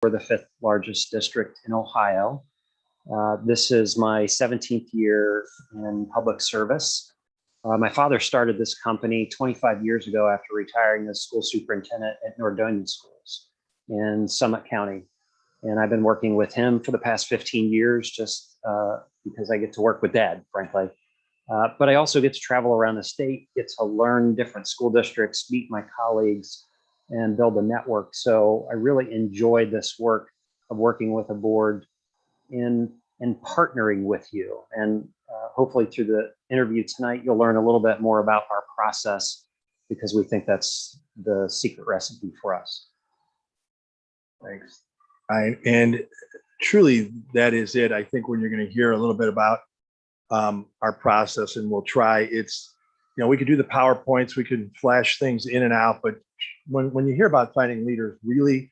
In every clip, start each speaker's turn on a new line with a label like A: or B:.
A: We're the fifth largest district in Ohio. This is my 17th year in public service. My father started this company 25 years ago after retiring as school superintendent at Nordonia Schools in Summit County. And I've been working with him for the past 15 years just because I get to work with Dad, frankly. But I also get to travel around the state, get to learn different school districts, meet my colleagues, and build a network. So I really enjoyed this work of working with a board in partnering with you. And hopefully through the interview tonight, you'll learn a little bit more about our process because we think that's the secret recipe for us.
B: Thanks. And truly, that is it. I think when you're going to hear a little bit about our process, and we'll try, it's, we could do the PowerPoints, we can flash things in and out, but when you hear about finding leaders, really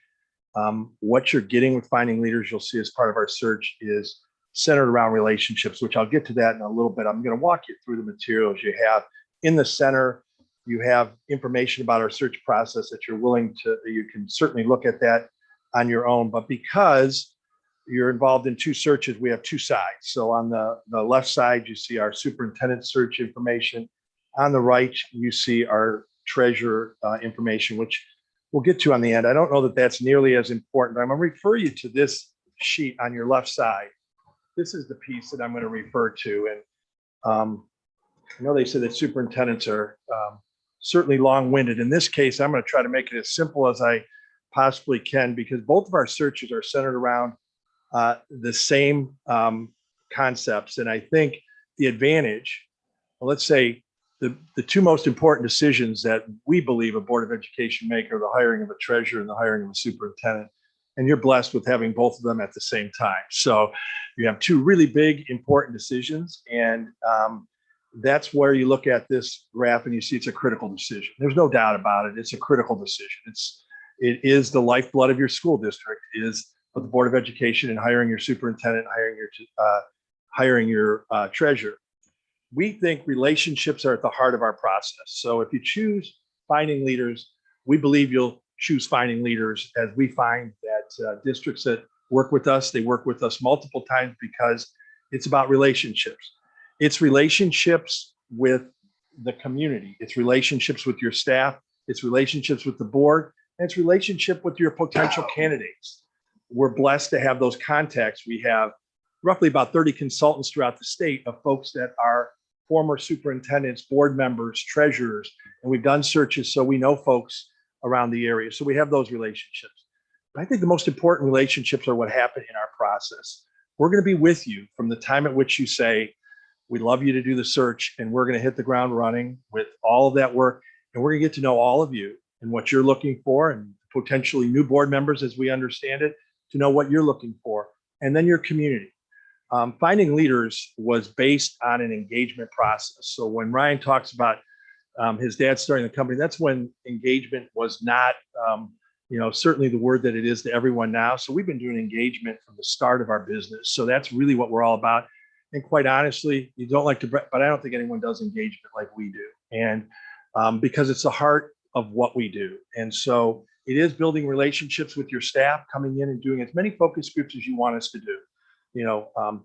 B: what you're getting with finding leaders, you'll see as part of our search is centered around relationships, which I'll get to that in a little bit. I'm going to walk you through the materials you have in the center. You have information about our search process that you can certainly look at that on your own, but because you're involved in two searches, we have two sides. So on the left side, you see our superintendent search information. On the right, you see our treasurer information, which we'll get to on the end. I don't know that that's nearly as important, but I'm going to refer you to this sheet on your left side. This is the piece that I'm going to refer to. And I know they say that superintendents are certainly long-winded. In this case, I'm going to try to make it as simple as I possibly can, because both of our searches are centered around the same concepts. And I think the advantage, well, let's say the two most important decisions that we believe a Board of Education make are the hiring of a treasurer and the hiring of a superintendent. And you're blessed with having both of them at the same time. So you have two really big, important decisions. And that's where you look at this graph and you see it's a critical decision. There's no doubt about it. It's a critical decision. It is the lifeblood of your school district, is the Board of Education, and hiring your superintendent, hiring your treasurer. We think relationships are at the heart of our process. So if you choose finding leaders, we believe you'll choose finding leaders, as we find that districts that work with us, they work with us multiple times because it's about relationships. It's relationships with the community. It's relationships with your staff. It's relationships with the board. And it's relationship with your potential candidates. We're blessed to have those contacts. We have roughly about 30 consultants throughout the state of folks that are former superintendents, board members, treasurers, and we've done searches so we know folks around the area. So we have those relationships. But I think the most important relationships are what happen in our process. We're going to be with you from the time at which you say, we'd love you to do the search, and we're going to hit the ground running with all of that work. And we're going to get to know all of you and what you're looking for, and potentially new board members, as we understand it, to know what you're looking for, and then your community. Finding leaders was based on an engagement process. So when Ryan talks about his dad starting the company, that's when engagement was not, certainly the word that it is to everyone now. So we've been doing engagement from the start of our business. So that's really what we're all about. And quite honestly, you don't like to, but I don't think anyone does engagement like we do. And because it's the heart of what we do. And so it is building relationships with your staff, coming in and doing as many focus groups as you want us to do.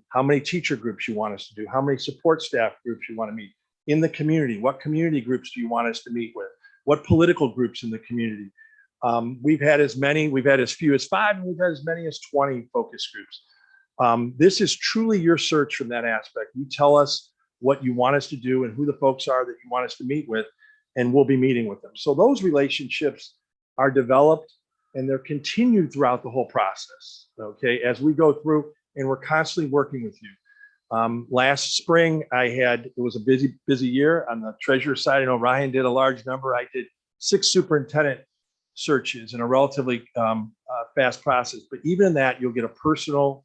B: How many teacher groups you want us to do, how many support staff groups you want to meet in the community, what community groups do you want us to meet with, what political groups in the community. We've had as few as 5, and we've had as many as 20 focus groups. This is truly your search from that aspect. You tell us what you want us to do and who the folks are that you want us to meet with, and we'll be meeting with them. So those relationships are developed and they're continued throughout the whole process, okay, as we go through, and we're constantly working with you. Last spring, it was a busy year on the treasurer side. I know Ryan did a large number. I did 6 superintendent searches in a relatively fast process. But even in that, you'll get a personal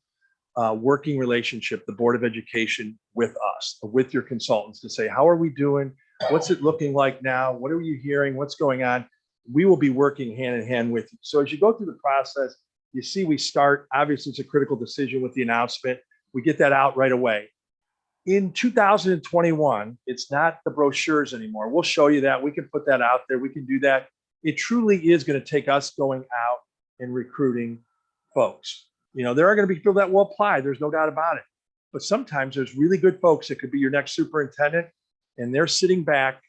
B: working relationship, the Board of Education, with us, with your consultants, to say, how are we doing? What's it looking like now? What are you hearing? What's going on? We will be working hand in hand with you. So as you go through the process, you see we start, obviously it's a critical decision with the announcement. We get that out right away. In 2021, it's not the brochures anymore. We'll show you that. We can put that out there. We can do that. It truly is going to take us going out and recruiting folks. There are going to be people that will apply. There's no doubt about it. But sometimes there's really good folks that could be your next superintendent, and they're sitting back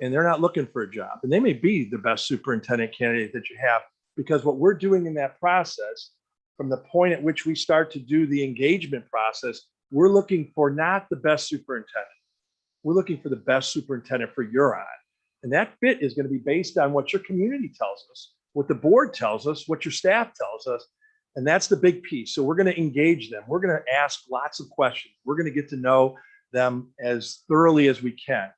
B: and they're not looking for a job. And they may be the best superintendent candidate that you have, because what we're doing in that process, from the point at which we start to do the engagement process, we're looking for not the best superintendent. We're looking for the best superintendent for Huron. And that fit is going to be based on what your community tells us, what the board tells us, what your staff tells us. And that's the big piece. So we're going to engage them. We're going to ask lots of questions. We're going to get to know them as thoroughly as we can.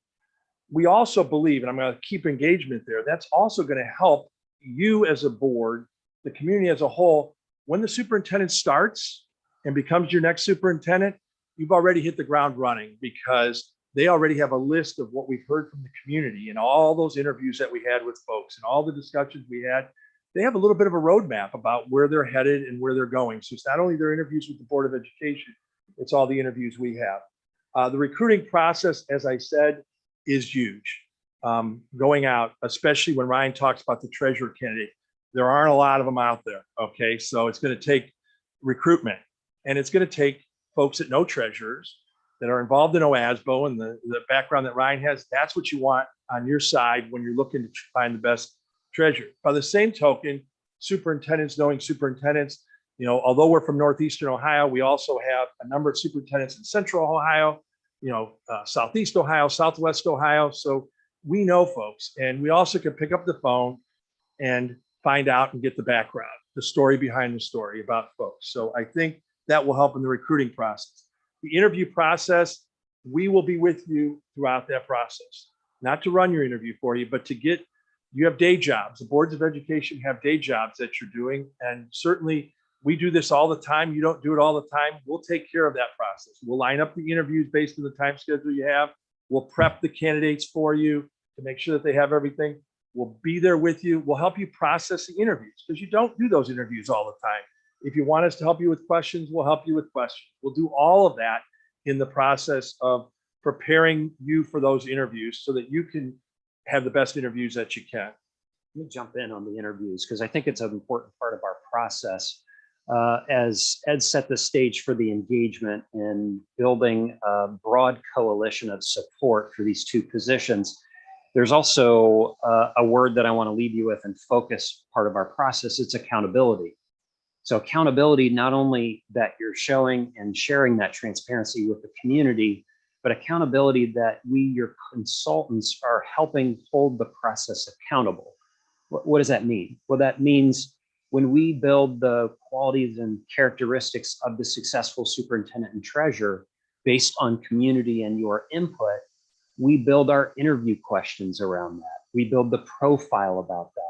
B: We also believe, and I'm going to keep engagement there, that's also going to help you as a board, the community as a whole. When the superintendent starts and becomes your next superintendent, you've already hit the ground running, because they already have a list of what we've heard from the community and all those interviews that we had with folks and all the discussions we had. They have a little bit of a roadmap about where they're headed and where they're going. So it's not only their interviews with the Board of Education, it's all the interviews we have. The recruiting process, as I said, is huge. Going out, especially when Ryan talks about the treasurer candidate, there aren't a lot of them out there. Okay, so it's going to take recruitment, and it's going to take folks that know treasurers, that are involved in OASBO and the background that Ryan has. That's what you want on your side when you're looking to find the best treasurer. By the same token, superintendents knowing superintendents, although we're from Northeastern Ohio, we also have a number of superintendents in Central Ohio, Southeast Ohio, Southwest Ohio. So we know folks, and we also can pick up the phone and find out and get the background, the story behind the story about folks. So I think that will help in the recruiting process. The interview process, we will be with you throughout that process, not to run your interview for you, but you have day jobs. The boards of education have day jobs that you're doing. And certainly we do this all the time. You don't do it all the time. We'll take care of that process. We'll line up the interviews based on the time schedule you have. We'll prep the candidates for you to make sure that they have everything. We'll be there with you. We'll help you process the interviews, because you don't do those interviews all the time. If you want us to help you with questions, we'll help you with questions. We'll do all of that in the process of preparing you for those interviews so that you can have the best interviews that you can.
A: Let me jump in on the interviews, because I think it's an important part of our process. As Ed set the stage for the engagement in building a broad coalition of support for these two positions, there's also a word that I want to leave you with and focus part of our process. It's accountability. So accountability, not only that you're showing and sharing that transparency with the community, but accountability that we, your consultants, are helping hold the process accountable. What does that mean? Well, that means when we build the qualities and characteristics of the successful superintendent and treasurer based on community and your input, we build our interview questions around that. We build the profile about that.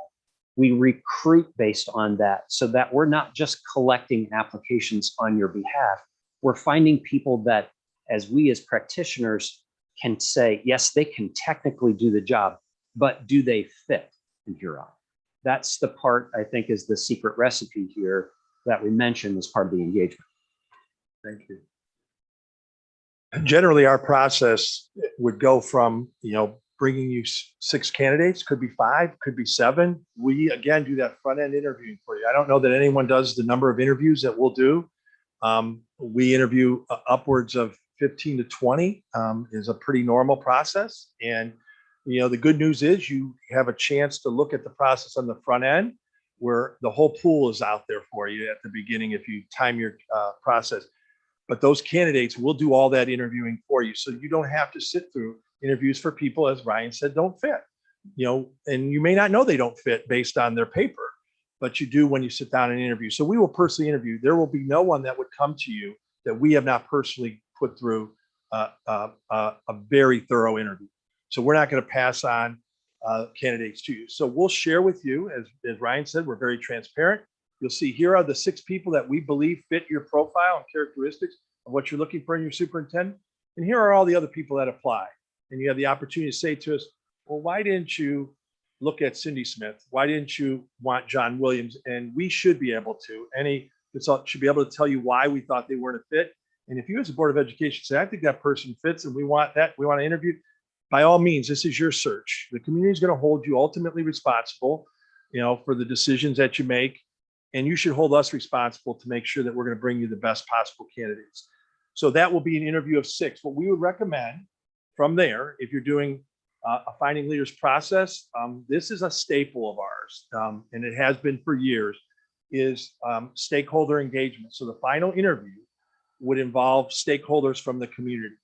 A: We recruit based on that, so that we're not just collecting applications on your behalf. We're finding people that, as we as practitioners can say, yes, they can technically do the job, but do they fit in Huron? That's the part I think is the secret recipe here that we mentioned as part of the engagement.
B: Thank you. Generally, our process would go from, bringing you 6 candidates, could be 5, could be 7. We, again, do that front end interviewing for you. I don't know that anyone does the number of interviews that we'll do. We interview upwards of 15 to 20 is a pretty normal process. And, the good news is you have a chance to look at the process on the front end, where the whole pool is out there for you at the beginning if you time your process. But those candidates will do all that interviewing for you. So you don't have to sit through interviews for people, as Ryan said, don't fit, and you may not know they don't fit based on their paper, but you do when you sit down and interview. So we will personally interview. There will be no one that would come to you that we have not personally put through a very thorough interview. So we're not going to pass on candidates to you. So we'll share with you, as Ryan said, we're very transparent. You'll see here are the 6 people that we believe fit your profile and characteristics of what you're looking for in your superintendent. And here are all the other people that apply. And you have the opportunity to say to us, well, why didn't you look at Cindy Smith? Why didn't you want John Williams? And we should be able to, any consultant should be able to tell you why we thought they weren't a fit. And if you as a Board of Education say, I think that person fits and we want to interview, by all means, this is your search. The community is going to hold you ultimately responsible, for the decisions that you make. and you should hold us responsible to make sure that we're going to bring you the best possible candidates. So that will be an interview of 6. What we would recommend from there, if you're doing a finding leaders process, this is a staple of ours, and it has been for years, is stakeholder engagement. So the final interview would involve stakeholders from the community.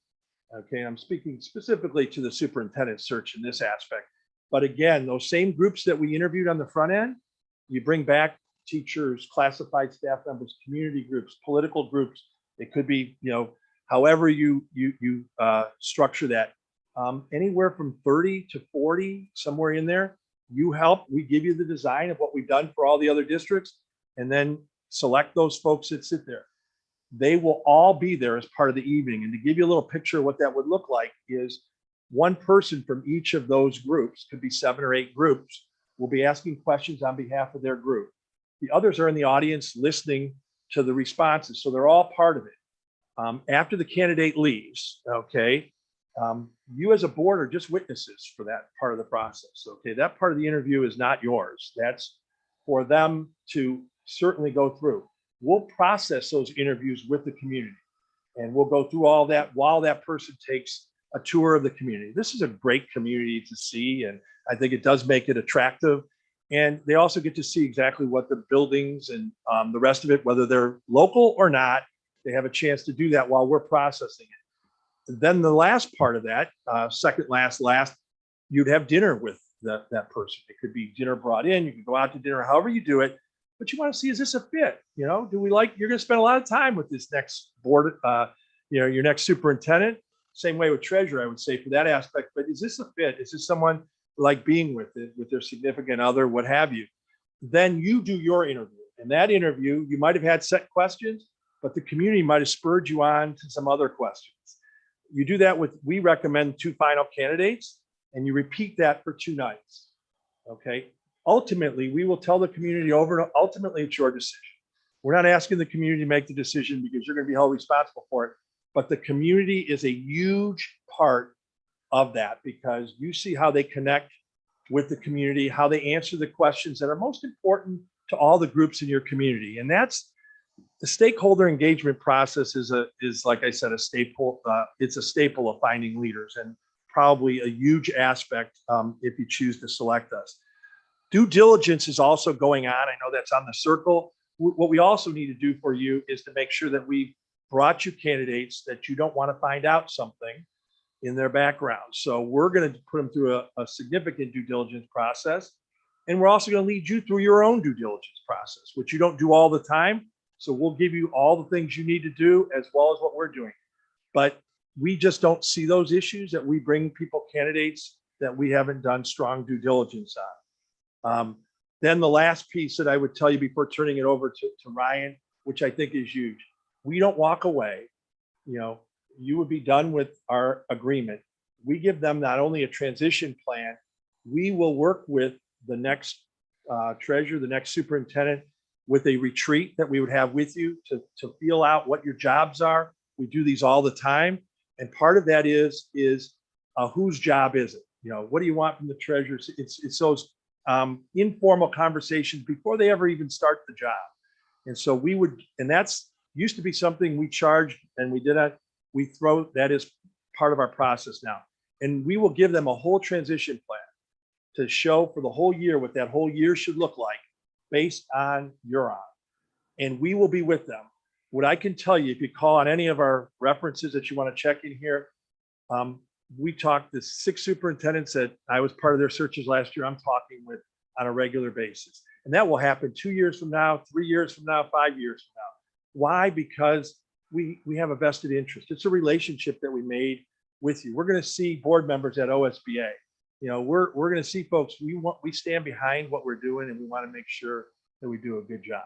B: Okay, I'm speaking specifically to the superintendent search in this aspect. But again, those same groups that we interviewed on the front end, you bring back teachers, classified staff members, community groups, political groups. It could be, however you structure that. Anywhere from 30 to 40, somewhere in there. You help. We give you the design of what we've done for all the other districts, and then select those folks that sit there. They will all be there as part of the evening. And to give you a little picture of what that would look like is one person from each of those groups, could be 7 or 8 groups, will be asking questions on behalf of their group. The others are in the audience listening to the responses. So they're all part of it. After the candidate leaves, okay, you as a board are just witnesses for that part of the process. Okay, that part of the interview is not yours. That's for them to certainly go through. We'll process those interviews with the community, and we'll go through all that while that person takes a tour of the community. This is a great community to see, and I think it does make it attractive. And they also get to see exactly what the buildings and the rest of it, whether they're local or not, they have a chance to do that while we're processing it. And then the last part of that, second last, you'd have dinner with that person. It could be dinner brought in, you could go out to dinner, however you do it. But you want to see, is this a fit? Do we like, you're going to spend a lot of time with this next board, your next superintendent. Same way with treasurer, I would say for that aspect, but is this a fit? Is this someone like being with their significant other, what have you? Then you do your interview. And that interview, you might have had set questions, but the community might have spurred you on to some other questions. You do that we recommend 2 final candidates, and you repeat that for 2 nights. Okay. Ultimately, we will tell the community ultimately it's your decision. We're not asking the community to make the decision because you're going to be held responsible for it. But the community is a huge part of that, because you see how they connect with the community, how they answer the questions that are most important to all the groups in your community. And that's the stakeholder engagement process is like I said, a staple. It's a staple of finding leaders, and probably a huge aspect if you choose to select us. Due diligence is also going on. I know that's on the circle. What we also need to do for you is to make sure that we brought you candidates that you don't want to find out something in their background. So we're going to put them through a significant due diligence process. And we're also going to lead you through your own due diligence process, which you don't do all the time. So we'll give you all the things you need to do as well as what we're doing. But we just don't see those issues that we bring people candidates that we haven't done strong due diligence on. Then the last piece that I would tell you before turning it over to Ryan, which I think is huge, we don't walk away. You would be done with our agreement. We give them not only a transition plan, we will work with the next treasurer, the next superintendent, with a retreat that we would have with you to feel out what your jobs are. We do these all the time. And part of that is whose job is it? What do you want from the treasurer? It's those informal conversations before they ever even start the job. And so that's used to be something we charged, and we did that. That is part of our process now. And we will give them a whole transition plan to show for the whole year what that whole year should look like based on Huron. And we will be with them. What I can tell you, if you call on any of our references that you want to check in here, we talked to 6 superintendents that I was part of their searches last year. I'm talking with on a regular basis. And that will happen 2 years from now, 3 years from now, 5 years from now. Why? Because we have a vested interest. It's a relationship that we made with you. We're going to see board members at OSBA. We're going to see folks. We stand behind what we're doing, and we want to make sure that we do a good job.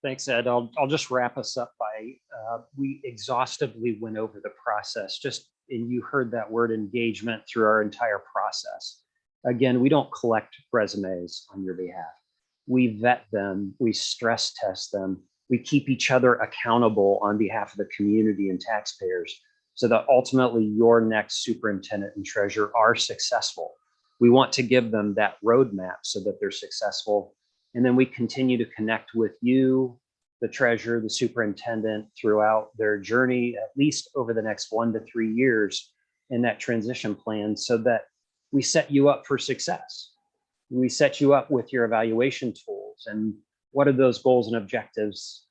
A: Thanks, Ed. I'll just wrap us up by we exhaustively went over the process. And you heard that word engagement through our entire process. Again, we don't collect resumes on your behalf. We vet them. We stress test them. We keep each other accountable on behalf of the community and taxpayers, so that ultimately your next superintendent and treasurer are successful. We want to give them that roadmap so that they're successful And then we continue to connect with you, the treasurer, the superintendent throughout their journey, at least over the next 1 to 3 years in that transition plan, so that we set you up for success. We set you up with your evaluation tools and what are those goals and objectives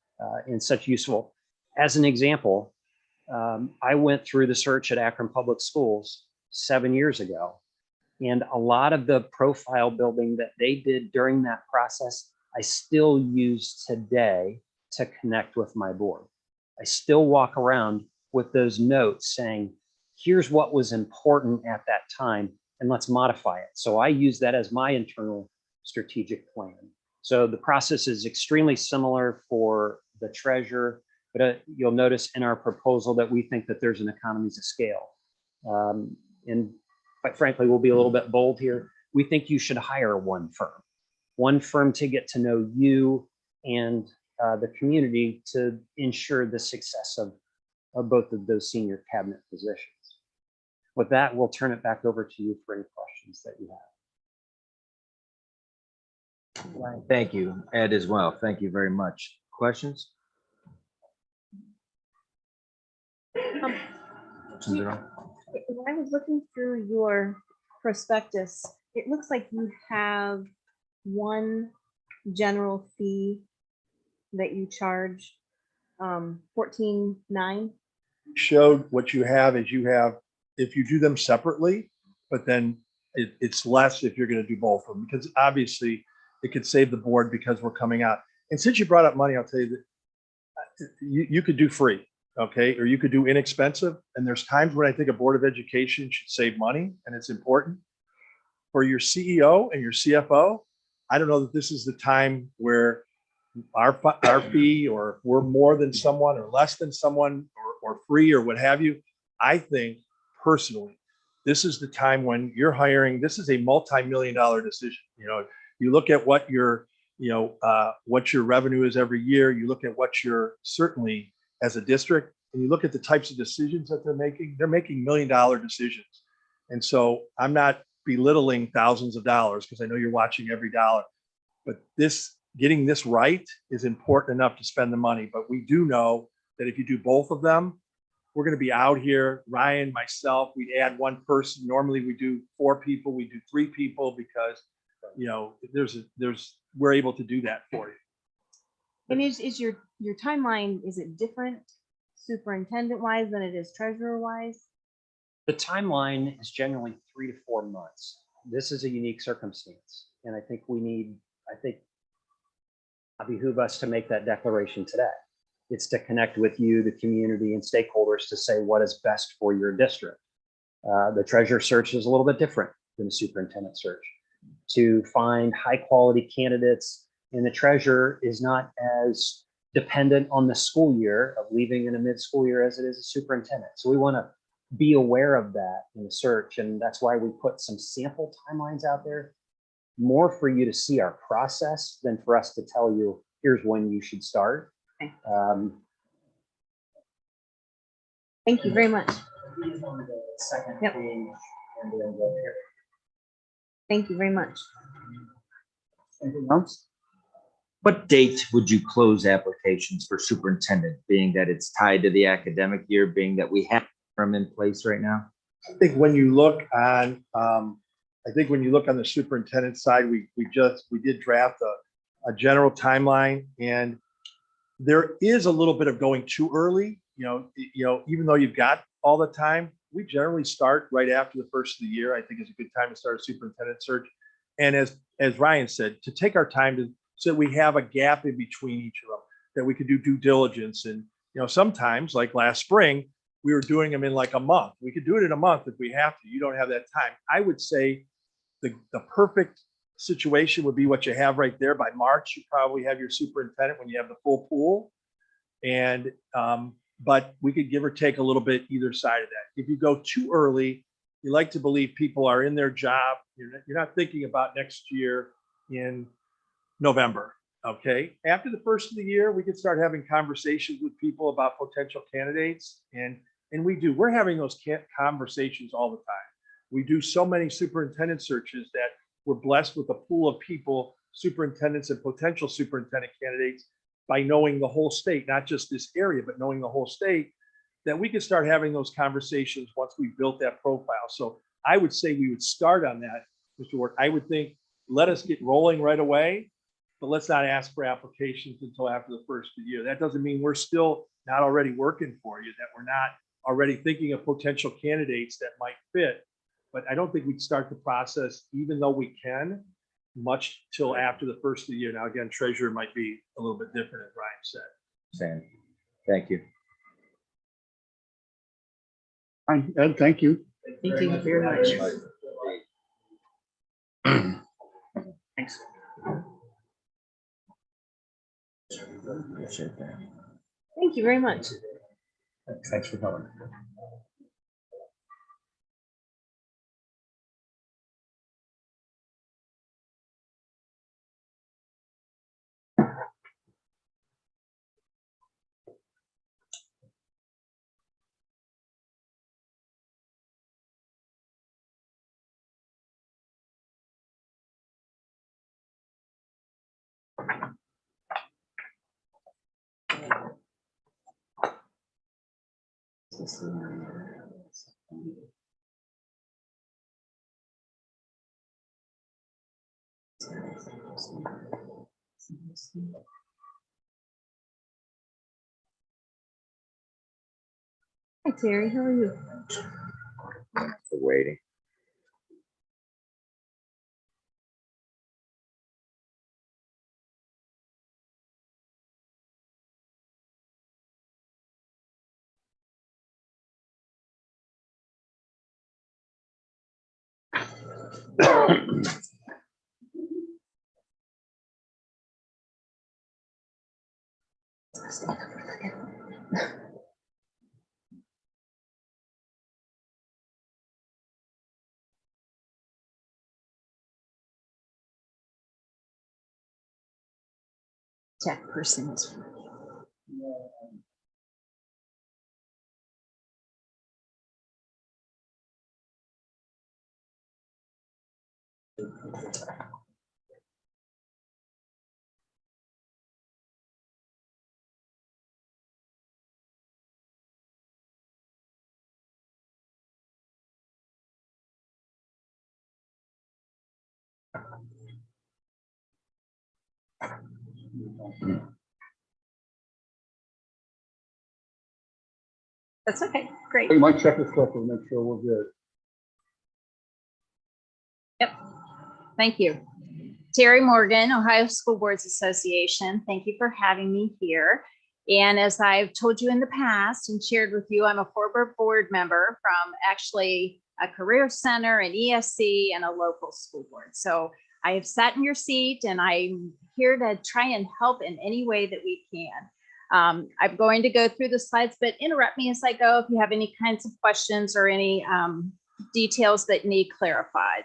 A: in such useful. As an example, I went through the search at Akron Public Schools 7 years ago. And a lot of the profile building that they did during that process, I still use today to connect with my board. I still walk around with those notes saying, here's what was important at that time, and let's modify it. So I use that as my internal strategic plan. So the process is extremely similar for the treasurer, but you'll notice in our proposal that we think that there's an economies of scale. And quite frankly, we'll be a little bit bold here. We think you should hire one firm to get to know you and the community to ensure the success of both of those senior cabinet positions. With that, we'll turn it back over to you for any questions that you have.
C: Thank you, Ed, as well. Thank you very much. Questions? Questions at all?
D: When I was looking through your prospectus, it looks like you have one general fee that you charge, 14.9.
B: Showed what you have is you have, if you do them separately, but then it's less if you're going to do both of them, because obviously it could save the board because we're coming out. And since you brought up money, I'll tell you that you could do free, okay, or you could do inexpensive. And there's times when I think a board of education should save money, and it's important for your CEO and your CFO. I don't know that this is the time where our fee, or if we're more than someone or less than someone, or free or what have you. I think personally, this is the time when you're hiring. This is a multi-million-dollar decision. You know, you look at what your, what your revenue is every year. You look at what you're certainly as a district, and you look at the types of decisions that they're making. They're making million-dollar decisions. And so I'm not belittling thousands of dollars, because I know you're watching every dollar, but getting this right is important enough to spend the money. But we do know that if you do both of them, we're going to be out here, Ryan, myself, we'd add one person. Normally we do 4 people, we do 3 people, because, we're able to do that for you.
D: And is your timeline, is it different superintendent wise than it is treasurer wise?
A: The timeline is generally 3 to 4 months. This is a unique circumstance. And I think behoove us to make that declaration today. It's to connect with you, the community, and stakeholders to say what is best for your district. The treasurer search is a little bit different than the superintendent search. To find high quality candidates, and the treasurer is not as dependent on the school year of leaving in a mid-school year as it is a superintendent. So we want to be aware of that in the search, and that's why we put some sample timelines out there, more for you to see our process than for us to tell you, here's when you should start.
D: Okay. Thank you very much.
A: Second
D: Yep.
A: page, and then go here.
D: Thank you very much.
A: Anything else?
C: What date would you close applications for superintendent, being that it's tied to the academic year, being that we have them in place right now?
B: I think when you look on, the superintendent side, we did draft a general timeline, and there is a little bit of going too early. Even though you've got all the time, we generally start right after the first of the year. I think is a good time to start a superintendent search. And as Ryan said, to take our time so that we have a gap in between each of them, that we could do due diligence. And sometimes, like last spring, we were doing them in like a month. We could do it in a month if we have to. You don't have that time. I would say the perfect situation would be what you have right there. By March, you probably have your superintendent when you have the full pool. And but we could give or take a little bit either side of that. If you go too early, you like to believe people are in their job. You're not thinking about next year in November. Okay. After the first of the year, we could start having conversations with people about potential candidates. And we're having those conversations all the time. We do so many superintendent searches that we're blessed with a pool of people superintendents and potential superintendent candidates by knowing the whole state, not just this area, but knowing the whole state, that we could start having those conversations once we built that profile. So I would say we would start on that, Mr. Ward. I would think, let us get rolling right away, but let's not ask for applications until after the first of the year. That doesn't mean we're still not already working for you, that we're not already thinking of potential candidates that might fit. But I don't think we'd start the process, even though we can, much till after the first of the year. Now, again, treasurer might be a little bit different, as Ryan said.
C: Sam, thank you.
E: Fine, Ed, thank you.
F: Thank you very much. Thanks.
C: Appreciate that.
D: Thank you very much.
E: Thanks for coming.
D: Hi, Terry. How are you?
C: For waiting.
F: Tech person is.
D: That's okay. Great.
E: We might check this quickly, make sure we're good.
F: Yep. Thank you. Terry Morgan, Ohio School Boards Association. Thank you for having me here. And as I've told you in the past and shared with you, I'm a former board member from actually a career center, an ESC, and a local school board. So I have sat in your seat and I'm here to try and help in any way that we can. I'm going to go through the slides, but interrupt me as I go if you have any kinds of questions or any details that need clarified.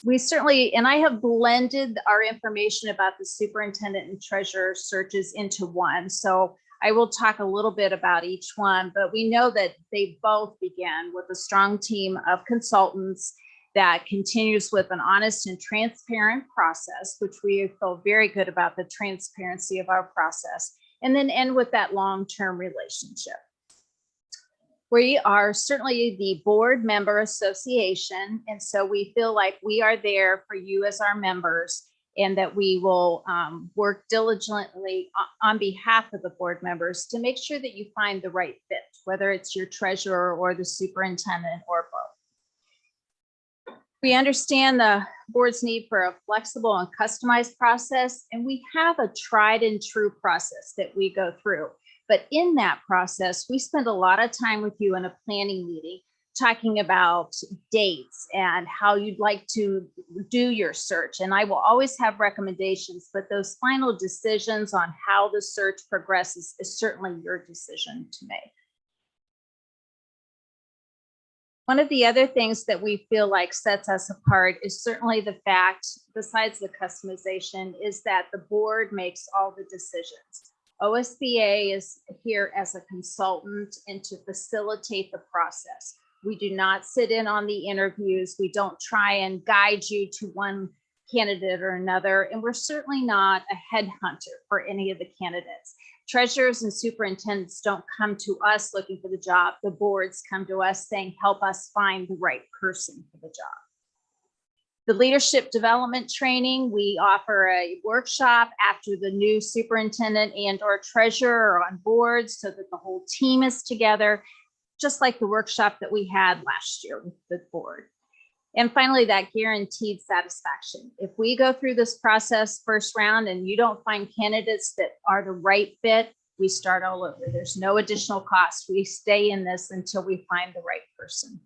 F: We certainly, and I have blended our information about the superintendent and treasurer searches into one. So I will talk a little bit about each one, but we know that they both began with a strong team of consultants that continues with an honest and transparent process, which we feel very good about the transparency of our process, and then end with that long-term relationship. We are certainly the board member association, and so we feel like we are there for you as our members, and that we will work diligently on behalf of the board members to make sure that you find the right fit, whether it's your treasurer or the superintendent or both. We understand the board's need for a flexible and customized process, and we have a tried and true process that we go through. But in that process, we spend a lot of time with you in a planning meeting, talking about dates and how you'd like to do your search. And I will always have recommendations, but those final decisions on how the search progresses is certainly your decision to make. One of the other things that we feel like sets us apart is certainly the fact, besides the customization, is that the board makes all the decisions. OSBA is here as a consultant and to facilitate the process. We do not sit in on the interviews. We don't try and guide you to one candidate or another, and we're certainly not a headhunter for any of the candidates. Treasurers and superintendents don't come to us looking for the job. The boards come to us saying, help us find the right person for the job. The leadership development training, we offer a workshop after the new superintendent and or treasurer are on board so that the whole team is together, just like the workshop that we had last year with the board. And finally, that guaranteed satisfaction. If we go through this process first round and you don't find candidates that are the right fit, we start all over. There's no additional cost. We stay in this until we find the right person.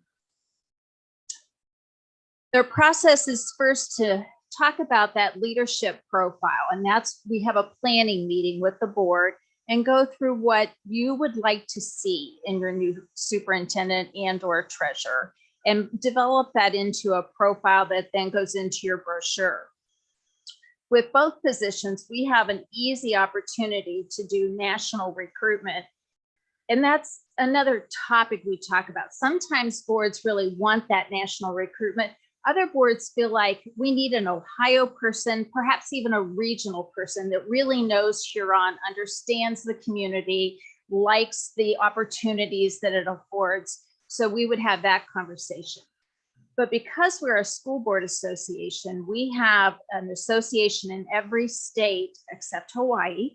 F: Their process is first to talk about that leadership profile. And that's, we have a planning meeting with the board and go through what you would like to see in your new superintendent and or treasurer, and develop that into a profile that then goes into your brochure. With both positions, we have an easy opportunity to do national recruitment. And that's another topic we talk about. Sometimes boards really want that national recruitment. Other boards feel like we need an Ohio person, perhaps even a regional person that really knows Huron, understands the community, likes the opportunities that it affords. So we would have that conversation. But because we're a school board association, we have an association in every state except Hawaii,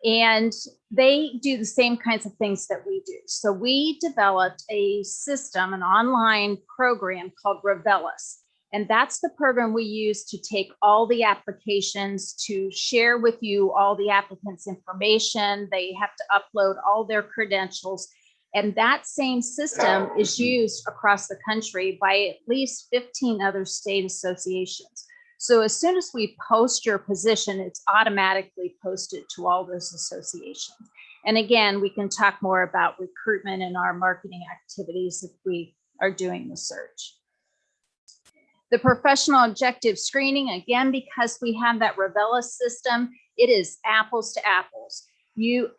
F: and they do the same kinds of things that we do. So we developed a system, an online program called Revelis. And that's the program we use to take all the applications, to share with you all the applicants' information. They have to upload all their credentials. And that same system is used across the country by at least 15 other state associations. So as soon as we post your position, it's automatically posted to all those associations. And again, we can talk more about recruitment and our marketing activities if we are doing the search. The professional objective screening, again, because we have that Revelis system, it is apples to apples.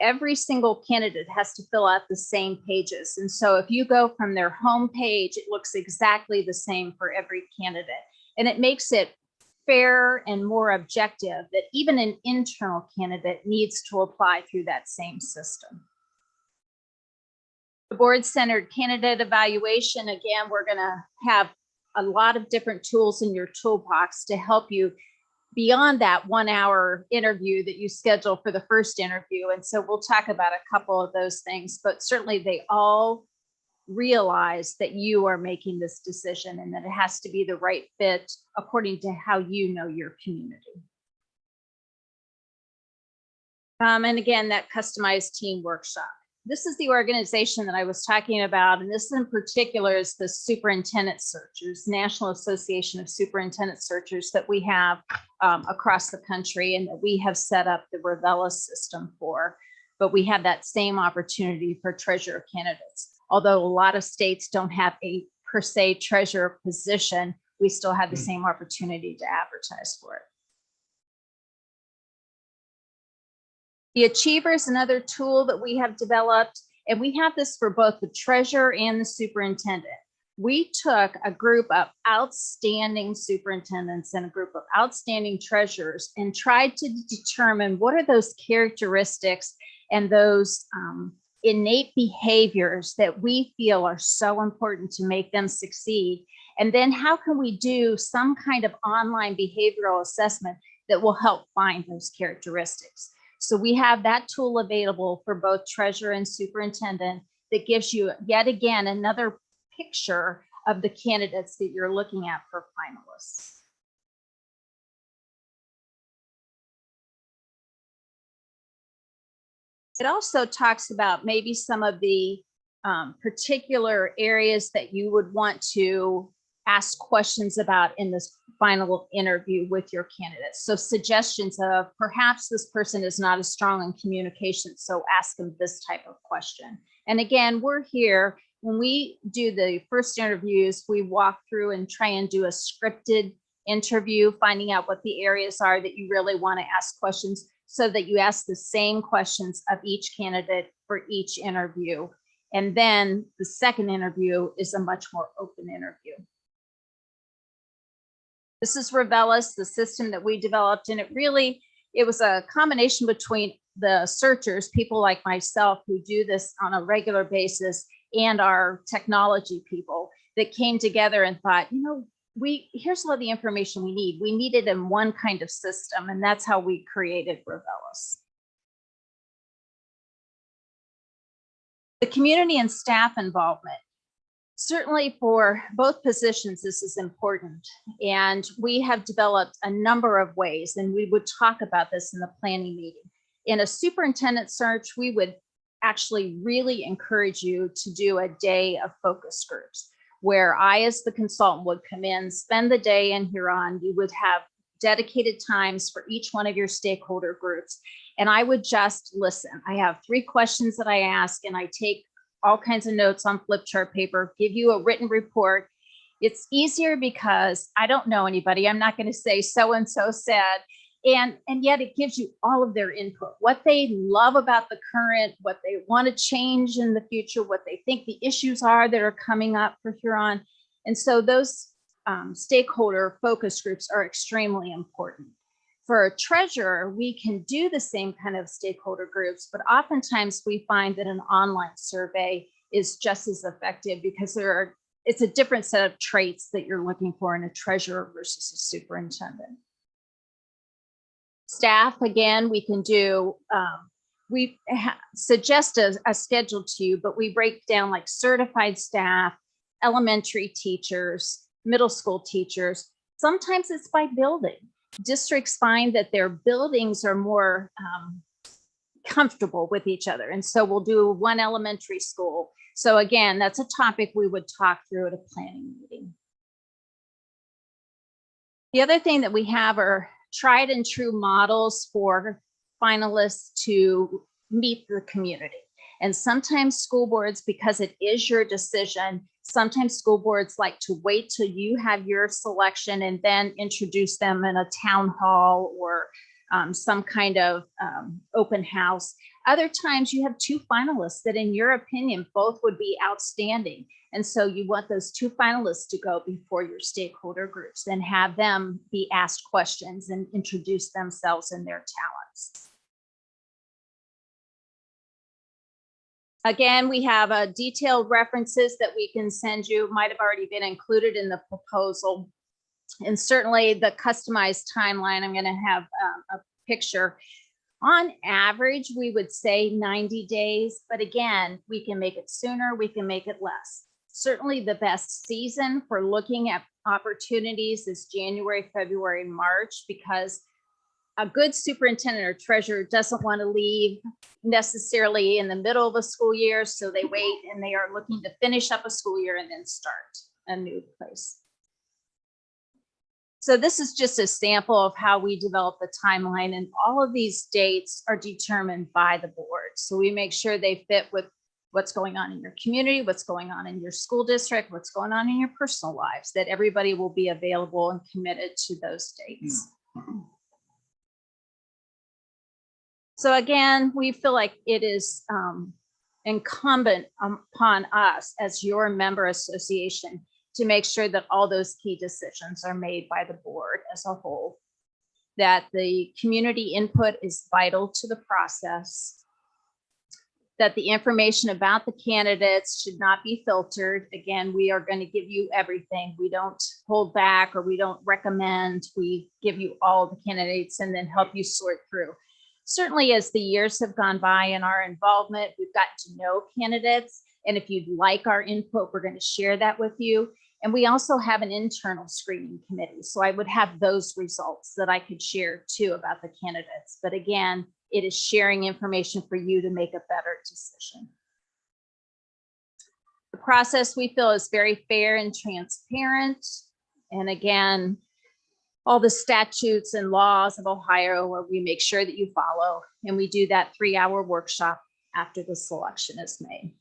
F: Every single candidate has to fill out the same pages. And so if you go from their home page, it looks exactly the same for every candidate. And it makes it fair and more objective that even an internal candidate needs to apply through that same system. The board-centered candidate evaluation, again, we're gonna have a lot of different tools in your toolbox to help you beyond that 1 hour interview that you schedule for the first interview. And so we'll talk about a couple of those things, but certainly they all realize that you are making this decision and that it has to be the right fit according to how you know your community. And again, that customized team workshop. This is the organization that I was talking about, and this in particular is the Superintendent Searchers, National Association of Superintendent Searchers that we have across the country and that we have set up the Revelis system for. But we have that same opportunity for treasurer candidates. Although a lot of states don't have a per se treasurer position, we still have the same opportunity to advertise for it. The Achiever is another tool that we have developed, and we have this for both the treasurer and the superintendent. We took a group of outstanding superintendents and a group of outstanding treasurers and tried to determine what are those characteristics and those innate behaviors that we feel are so important to make them succeed. And then how can we do some kind of online behavioral assessment that will help find those characteristics? So we have that tool available for both treasurer and superintendent that gives you yet again another picture of the candidates that you're looking at for finalists. It also talks about maybe some of the particular areas that you would want to ask questions about in this final interview with your candidates. So suggestions of perhaps this person is not as strong in communication, so ask them this type of question. And again, we're here when we do the first interviews, we walk through and try and do a scripted interview, finding out what the areas are that you really want to ask questions so that you ask the same questions of each candidate for each interview. And then the second interview is a much more open interview. This is Revellus, the system that we developed, and it was a combination between the searchers, people like myself who do this on a regular basis, and our technology people that came together and thought, here's all the information we need. We need it in one kind of system, and that's how we created Revellus. The community and staff involvement. Certainly for both positions, this is important. And we have developed a number of ways, and we would talk about this in the planning meeting. In a superintendent search, we would actually really encourage you to do a day of focus groups where I, as the consultant, would come in, spend the day in Huron. You would have dedicated times for each one of your stakeholder groups. And I would just listen. I have 3 questions that I ask, and I take all kinds of notes on flip chart paper, give you a written report. It's easier because I don't know anybody. I'm not going to say so-and-so said. And yet it gives you all of their input, what they love about the current, what they want to change in the future, what they think the issues are that are coming up for Huron. And so those stakeholder focus groups are extremely important. For a treasurer, we can do the same kind of stakeholder groups, but oftentimes we find that an online survey is just as effective because it's a different set of traits that you're looking for in a treasurer versus a superintendent. Staff, again, we can do, we suggest a schedule to you, but we break down like certified staff, elementary teachers, middle school teachers. Sometimes it's by building. Districts find that their buildings are more comfortable with each other. And so we'll do one elementary school. So again, that's a topic we would talk through at a planning meeting. The other thing that we have are tried and true models for finalists to meet the community. And sometimes school boards, because it is your decision, sometimes school boards like to wait till you have your selection and then introduce them in a town hall or some kind of open house. Other times you have 2 finalists that in your opinion, both would be outstanding. And so you want those 2 finalists to go before your stakeholder groups and have them be asked questions and introduce themselves and their talents. Again, we have detailed references that we can send you, might have already been included in the proposal. And certainly the customized timeline, I'm going to have a picture. On average, we would say 90 days, but again, we can make it sooner, we can make it less. Certainly the best season for looking at opportunities is January, February, March, because a good superintendent or treasurer doesn't want to leave necessarily in the middle of a school year. So they wait and they are looking to finish up a school year and then start a new place. So this is just a sample of how we develop the timeline, and all of these dates are determined by the board. So we make sure they fit with what's going on in your community, what's going on in your school district, what's going on in your personal lives, that everybody will be available and committed to those dates. So again, we feel like it is incumbent upon us as your member association to make sure that all those key decisions are made by the board as a whole, that the community input is vital to the process, that the information about the candidates should not be filtered. Again, we are going to give you everything. We don't hold back or we don't recommend. We give you all the candidates and then help you sort through. Certainly, as the years have gone by in our involvement, we've gotten to know candidates. And if you'd like our input, we're going to share that with you. And we also have an internal screening committee. So I would have those results that I could share too about the candidates. But again, it is sharing information for you to make a better decision. The process we feel is very fair and transparent. And again, all the statutes and laws of Ohio, where we make sure that you follow. And we do that 3-hour workshop after the selection is made.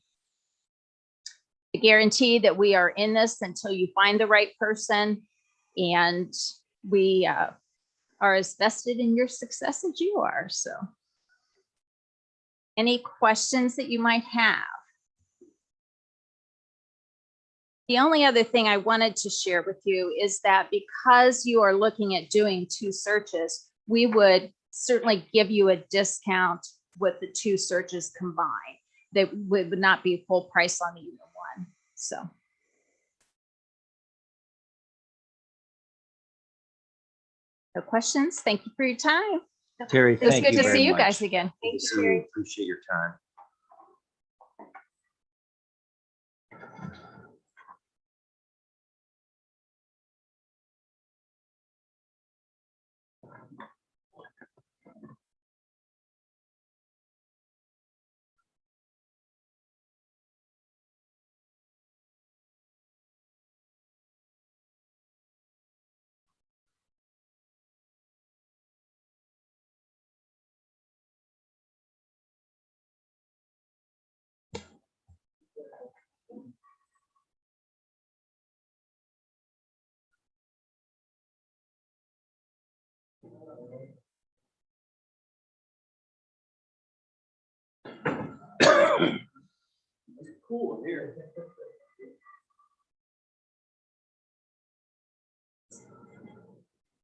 F: I guarantee that we are in this until you find the right person, and we are as vested in your success as you are. So any questions that you might have? The only other thing I wanted to share with you is that because you are looking at doing 2 searches, we would certainly give you a discount with the 2 searches combined. That would not be full price on either one. So. No questions. Thank you for your time.
C: Terry,
F: It was
C: thank
F: good
C: you
F: to
C: very
F: see you
C: much.
F: guys again.
C: Good
D: Thank
C: to
D: you,
C: see you.
D: Terry.
C: Appreciate your time.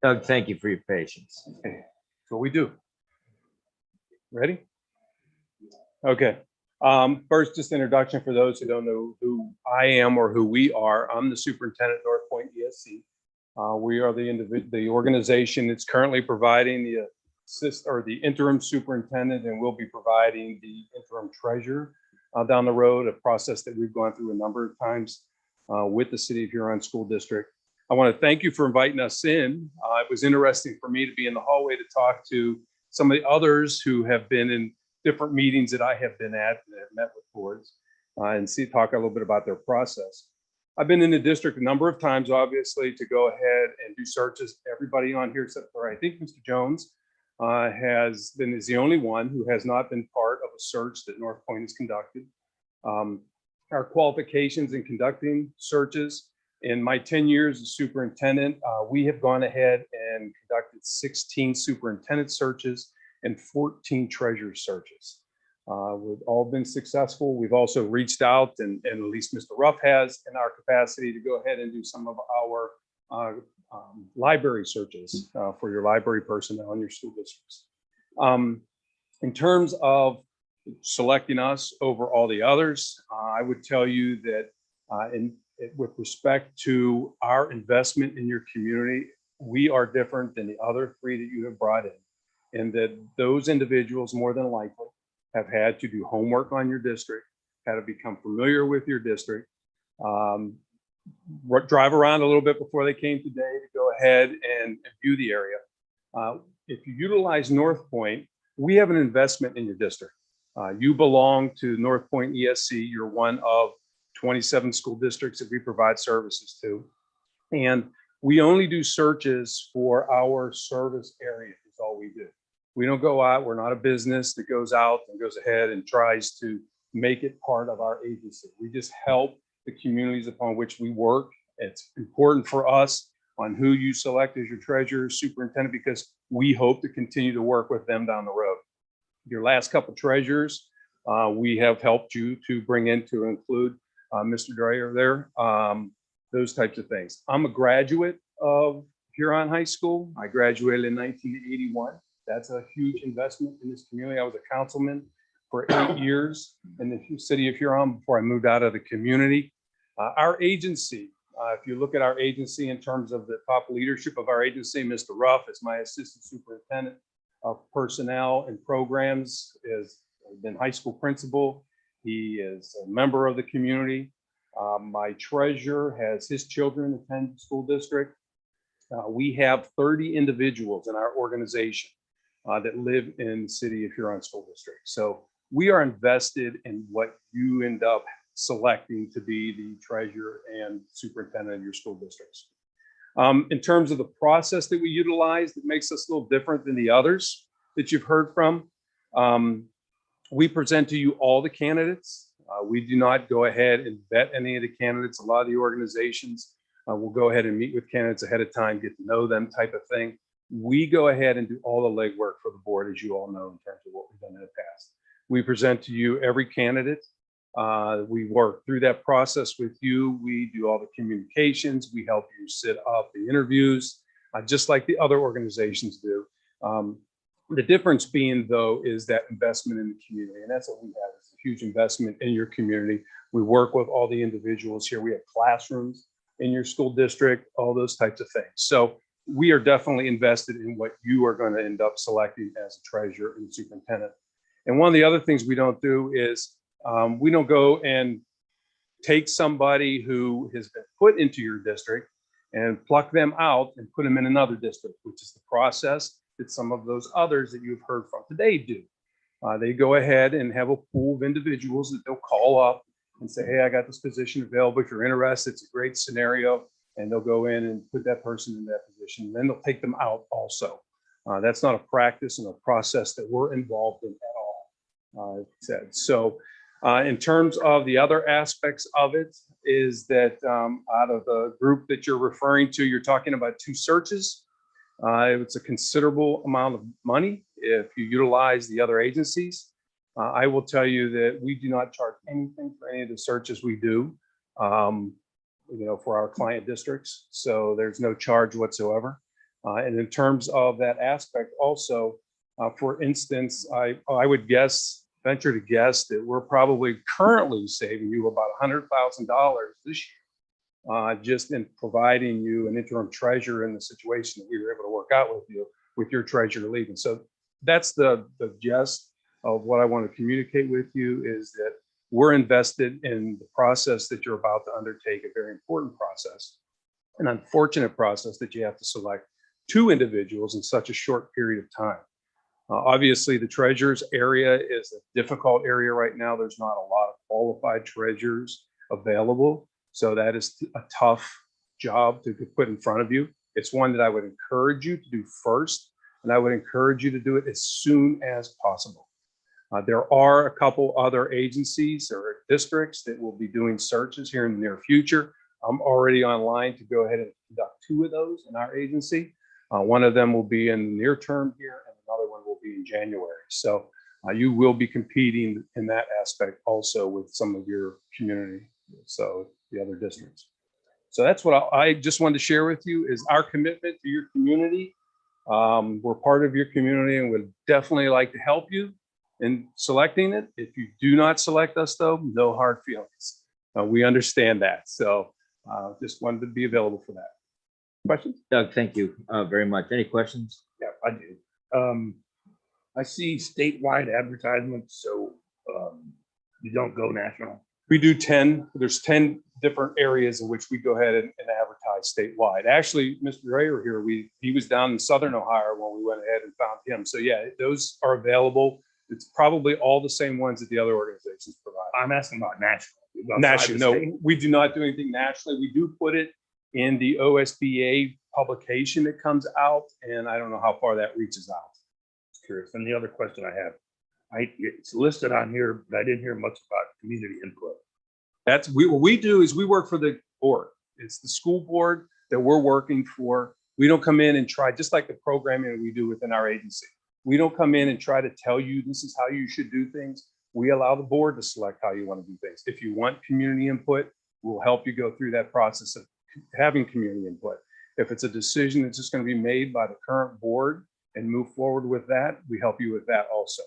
C: Doug, thank you for your patience.
G: Okay, so we do. Ready? Okay. First, just introduction for those who don't know who I am or who we are. I'm the superintendent at North Point ESC. We are the organization that's currently providing the interim superintendent, and we'll be providing the interim treasurer down the road, a process that we've gone through a number of times with the City of Huron School District. I want to thank you for inviting us in. It was interesting for me to be in the hallway to talk to some of the others who have been in different meetings that I have been at and have met with boards and talk a little bit about their process. I've been in the district a number of times, obviously, to go ahead and do searches. Everybody on here, except for I think Mr. Jones, is the only one who has not been part of a search that North Point has conducted. Our qualifications in conducting searches. In my 10 years as superintendent, we have gone ahead and conducted 16 superintendent searches and 14 treasurer searches. We've all been successful. We've also reached out, and at least Mr. Ruff has, in our capacity, to go ahead and do some of our library searches for your library personnel in your school districts. In terms of selecting us over all the others, I would tell you that with respect to our investment in your community, we are different than the other 3 that you have brought in, and that those individuals more than likely have had to do homework on your district, had to become familiar with your district, drive around a little bit before they came today to go ahead and view the area. If you utilize North Point, we have an investment in your district. You belong to North Point ESC. You're one of 27 school districts that we provide services to. And we only do searches for our service area is all we do. We don't go out, we're not a business that goes out and goes ahead and tries to make it part of our agency. We just help the communities upon which we work. It's important for us on who you select as your treasurer, superintendent, because we hope to continue to work with them down the road. Your last couple of treasurers, we have helped you to bring in to include Mr. Dreyer there, those types of things. I'm a graduate of Huron High School. I graduated in 1981. That's a huge investment in this community. I was a councilman for 8 years in the city of Huron before I moved out of the community. Our agency, if you look at our agency in terms of the top leadership of our agency, Mr. Ruff is my assistant superintendent of personnel and programs, has been high school principal. He is a member of the community. My treasurer has his children attend the school district. We have 30 individuals in our organization that live in the city of Huron School District. So we are invested in what you end up selecting to be the treasurer and superintendent of your school districts. In terms of the process that we utilize, that makes us a little different than the others that you've heard from. We present to you all the candidates. We do not go ahead and vet any of the candidates. A lot of the organizations will go ahead and meet with candidates ahead of time, get to know them type of thing. We go ahead and do all the legwork for the board, as you all know, in terms of what we've done in the past. We present to you every candidate. We work through that process with you. We do all the communications. We help you set up the interviews, just like the other organizations do. The difference being, though, is that investment in the community, and that's what we have. It's a huge investment in your community. We work with all the individuals here. We have classrooms in your school district, all those types of things. So we are definitely invested in what you are going to end up selecting as a treasurer and superintendent. And one of the other things we don't do is we don't go and take somebody who has been put into your district and pluck them out and put them in another district, which is the process that some of those others that you've heard from today do. They go ahead and have a pool of individuals that they'll call up and say, hey, I got this position available. If you're interested, it's a great scenario. And they'll go in and put that person in that position. And then they'll take them out also. That's not a practice and a process that we're involved in at all, said. So in terms of the other aspects of it is that out of the group that you're referring to, you're talking about 2 searches. It's a considerable amount of money if you utilize the other agencies. I will tell you that we do not charge anything for any of the searches we do, for our client districts. So there's no charge whatsoever. And in terms of that aspect also, for instance, I would venture to guess that we're probably currently saving you about $100,000 this year, just in providing you an interim treasurer in the situation that we were able to work out with you with your treasurer leaving. So that's the gist of what I want to communicate with you, is that we're invested in the process that you're about to undertake, a very important process, an unfortunate process that you have to select 2 individuals in such a short period of time. Obviously, the treasurer's area is a difficult area right now. There's not a lot of qualified treasurers available. So that is a tough job to put in front of you. It's one that I would encourage you to do first, and I would encourage you to do it as soon as possible. There are a couple other agencies or districts that will be doing searches here in the near future. I'm already online to go ahead and conduct 2 of those in our agency. One of them will be in the near term here, and another one will be in January. So you will be competing in that aspect also with some of your community, so the other districts. So that's what I just wanted to share with you, is our commitment to your community. We're part of your community and would definitely like to help you in selecting it. If you do not select us, though, no hard feelings. We understand that. So just wanted to be available for that. Questions?
C: Doug, thank you very much. Any questions?
H: Yeah, I do. I see statewide advertisements, so you don't go national.
G: We do 10. There's 10 different areas in which we go ahead and advertise statewide. Actually, Mr. Rayer here, he was down in Southern Ohio when we went ahead and found him. So yeah, those are available. It's probably all the same ones that the other organizations provide.
H: I'm asking about national.
G: National, no, we do not do anything nationally. We do put it in the OSBA publication that comes out, and I don't know how far that reaches out.
H: Curious. And the other question I have, it's listed on here, but I didn't hear much about community input.
G: What we do is we work for the board. It's the school board that we're working for. We don't come in and try, just like the programming we do within our agency. We don't come in and try to tell you this is how you should do things. We allow the board to select how you want to do things. If you want community input, we'll help you go through that process of having community input. If it's a decision that's just going to be made by the current board and move forward with that, we help you with that also.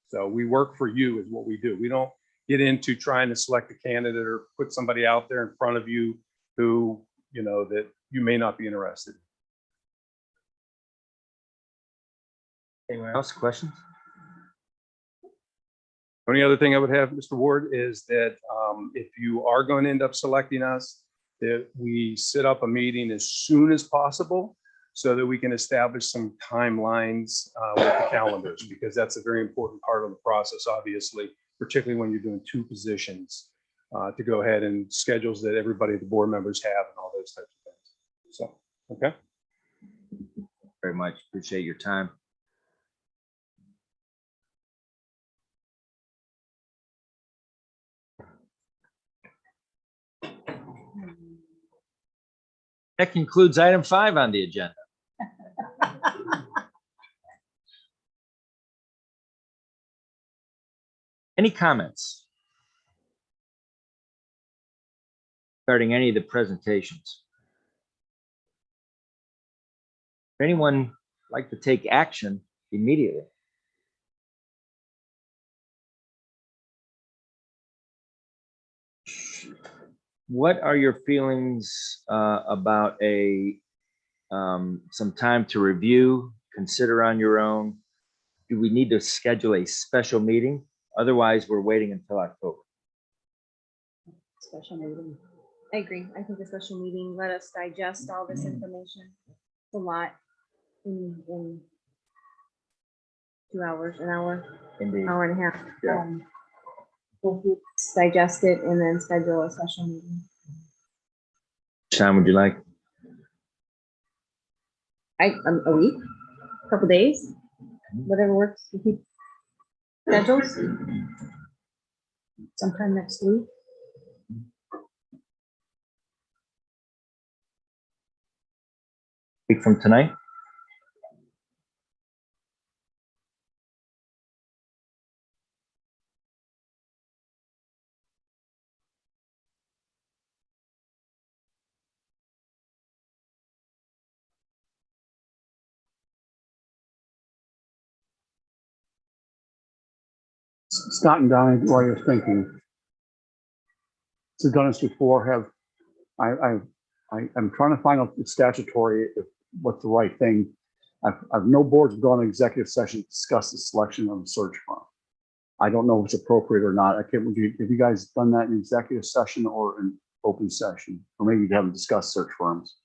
G: So we work for you is what we do. We don't get into trying to select a candidate or put somebody out there in front of you who, that you may not be interested in.
C: Anyone else? Questions?
G: Only other thing I would have, Mr. Ward, is that if you are going to end up selecting us, that we set up a meeting as soon as possible so that we can establish some timelines with the calendars, because that's a very important part of the process, obviously, particularly when you're doing 2 positions, to go ahead and schedules that everybody, the board members have and all those types of things. So, okay.
C: Very much. Appreciate your time. That concludes item 5 on the agenda. Any comments? regarding any of the presentations. If anyone like to take action immediately? What are your feelings about some time to review, consider on your own? Do we need to schedule a special meeting? Otherwise, we're waiting until October.
D: Special meeting. I agree. I think a special meeting, let us digest all this information. It's a lot in 2 hours, an hour,
C: Indeed.
D: hour and a half.
B: Yeah.
D: We'll digest it and then schedule a special meeting.
C: Which time would you like?
D: A week, couple days, whatever works. We keep schedules. Sometime next week.
C: Week from tonight?
E: Scott and Donnie, while you're thinking. So done this before, I'm trying to find out the statutory, what's the right thing. I've no boards have gone to executive session to discuss the selection of a search firm. I don't know if it's appropriate or not. I can't, have you guys done that in executive session or in open session? Or maybe you haven't discussed search firms.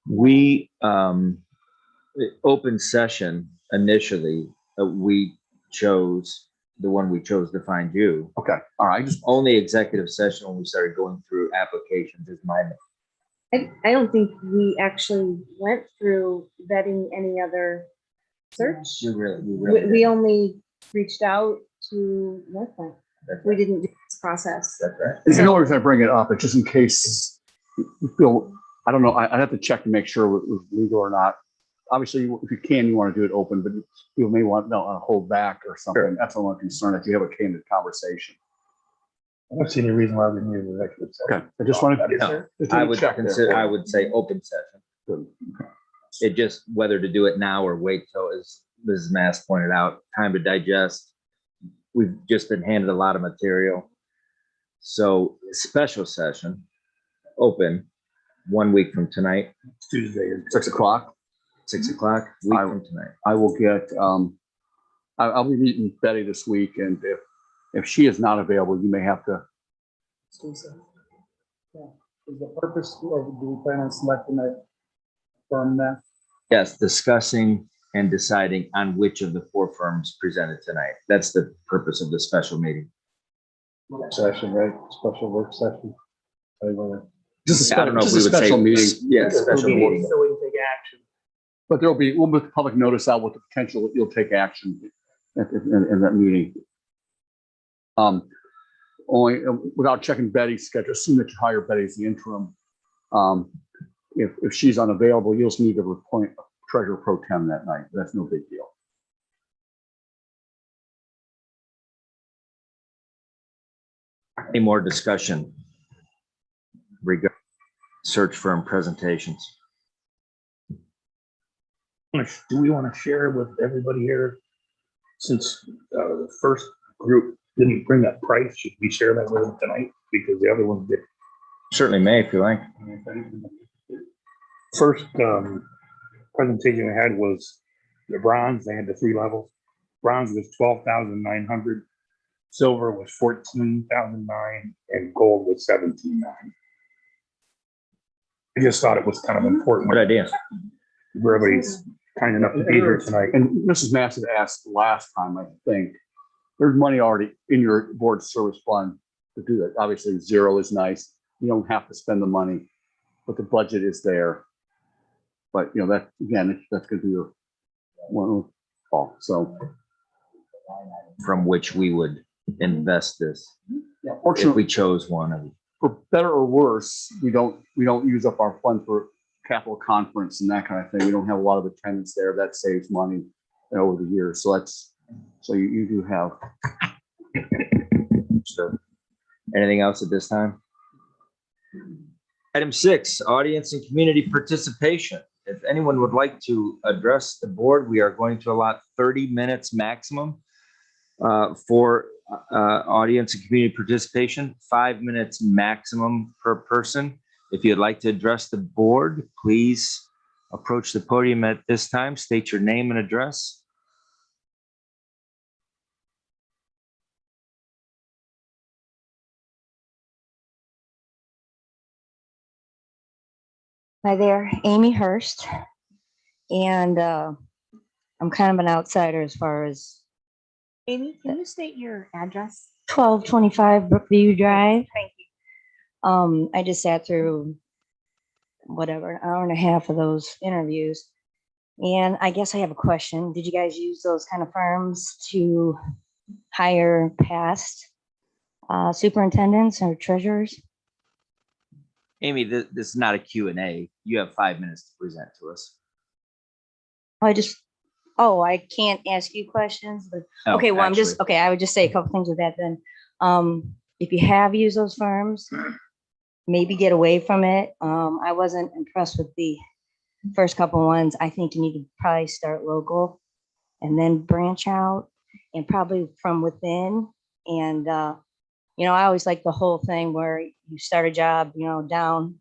C: We, open session initially, we chose, the one we chose to find you.
E: Okay, all right,
C: Only executive session when we started going through applications is my,
D: I don't think we actually went through vetting any other search. We only reached out to North Point. We didn't do this process.
C: That's right.
E: and the only reason I bring it up, it's just in case you feel, I don't know, I'd have to check to make sure it was legal or not. Obviously, if you can, you want to do it open, but you may want to hold back or something.
C: Sure.
E: That's all I'm concerned, if you have a candid conversation.
H: I don't see any reason why we need an executive session.
E: Okay, I just wanted to.
C: No,
E: just
C: I
E: wanted to
C: would
E: check there.
C: consider, I would say open session.
E: Good.
C: It just, whether to do it now or wait till, as Mrs. Mass pointed out, time to digest. We've just been handed a lot of material. So special session, open, 1 week from tonight,
H: Tuesday.
E: 6 o'clock.
C: 6 o'clock, week from tonight.
E: I will get, I'll be meeting Betty this week, and if she is not available, you may have to.
I: Is the purpose of, do we plan on selecting a firm then?
C: Yes, discussing and deciding on which of the 4 firms presented tonight. That's the purpose of the special meeting.
E: Session, right? Special work session.
C: I don't know if we would say.
E: Special meeting.
C: Yeah, special meeting.
I: So we can take action.
E: But we'll put public notice out with the potential that you'll take action in that meeting. Only without checking Betty's schedule, assume that you hire Betty as the interim. If she's unavailable, you'll just need to appoint a treasurer pro tem that night. That's no big deal.
C: Any more discussion regarding search firm presentations?
H: Do we want to share with everybody here? Since the first group didn't bring up price, should we share that with them tonight? Because the other ones did.
C: Certainly may, if you like.
H: First presentation we had was the bronze. They had the 3 levels. Bronze was 12,900. Silver was 14,009, and gold was 17,900. I just thought it was kind of important.
C: Good idea.
H: For everybody's kind enough to be here tonight.
E: And Mrs. Massey asked last time, I think, there's money already in your board service fund to do that. Obviously, 0 is nice. You don't have to spend the money, but the budget is there. But that, again, that's going to be your one call. So
C: From which we would invest this if
E: fortunately,
C: we chose one of them.
E: for better or worse, we don't use up our fund for capital conference and that kind of thing. We don't have a lot of attendance there. That saves money over the years. So you do have.
C: So, anything else at this time? Item 6, audience and community participation. If anyone would like to address the board, we are going to allot 30 minutes maximum for audience and community participation, 5 minutes maximum per person. If you'd like to address the board, please approach the podium at this time, state your name and address.
J: Hi there, Amy Hurst. And I'm kind of an outsider as far as
F: Amy, can you state your address?
J: 1225 Brookview Drive.
F: Thank
J: you. I just sat through whatever, an hour and a half of those interviews. And I guess I have a question. Did you guys use those kind of firms to hire past superintendents or treasurers?
C: Amy, this is not a Q&A. You have 5 minutes to present to us.
J: I can't ask you questions, but
C: Oh,
J: okay, well,
C: actually.
J: I would just say a couple things with that then. If you have used those firms, maybe get away from it. I wasn't impressed with the first couple ones. I think you need to probably start local and then branch out and probably from within. And, I always like the whole thing where you start a job, down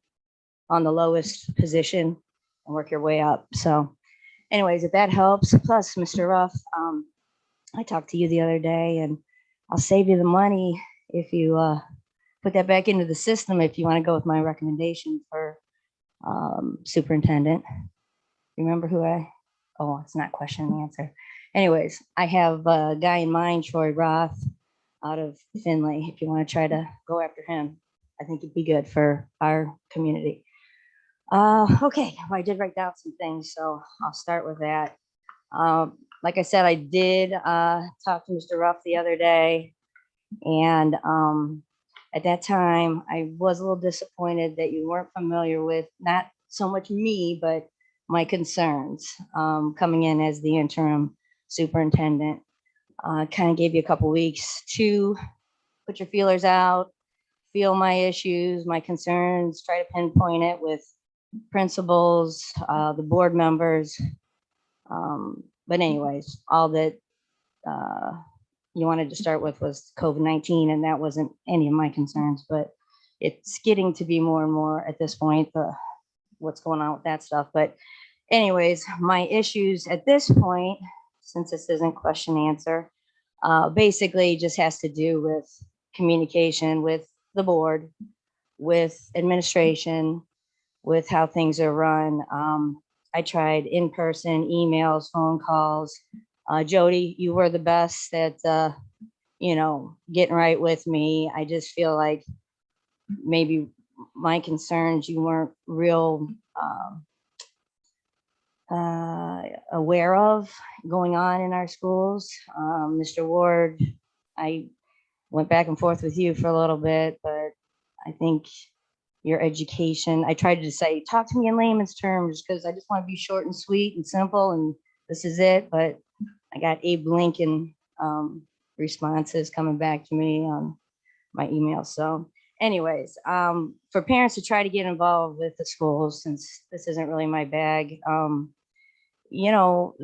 J: on the lowest position and work your way up. So anyways, if that helps, plus Mr. Ruff, I talked to you the other day and I'll save you the money if you put that back into the system if you want to go with my recommendation for superintendent. Remember it's not question and answer. Anyways, I have a guy in mind, Troy Roth, out of Finley. If you want to try to go after him, I think it'd be good for our community. Okay, well, I did write down some things, so I'll start with that. Like I said, I did talk to Mr. Ruff the other day, and at that time, I was a little disappointed that you weren't familiar with not so much me, but my concerns coming in as the interim superintendent. Kind of gave you a couple weeks to put your feelers out, feel my issues, my concerns, try to pinpoint it with principals, the board members. But anyways, all that you wanted to start with was COVID-19, and that wasn't any of my concerns, but it's getting to be more and more at this point, what's going on with that stuff. But anyways, my issues at this point, since this isn't question answer, basically just has to do with communication with the board, with administration, with how things are run. I tried in-person emails, phone calls. Jody, you were the best at, getting right with me. I just feel like maybe my concerns you weren't real aware of going on in our schools. Mr. Ward, I went back and forth with you for a little bit, but I think your education, I tried to say, talk to me in layman's terms, because I just want to be short and sweet and simple, and this is it. But I got Abe Lincoln responses coming back to me on my email. So anyways, for parents to try to get involved with the schools, since this isn't really my bag,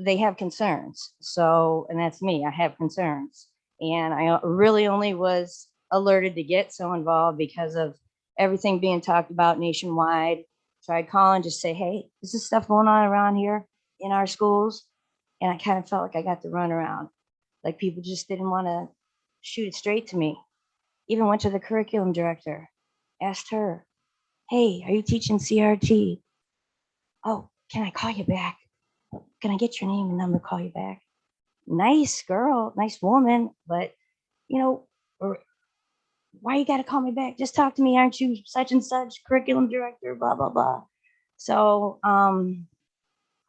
J: they have concerns. So, and that's me, I have concerns. And I really only was alerted to get so involved because of everything being talked about nationwide. Tried calling, just say, hey, is this stuff going on around here in our schools? And I kind of felt like I got to run around. Like people just didn't want to shoot it straight to me. Even went to the curriculum director, asked her, hey, are you teaching CRT? Oh, can I call you back? Can I get your name and number, call you back? Nice girl, nice woman, but why you got to call me back? Just talk to me. Aren't you such and such curriculum director, blah, blah, blah. So,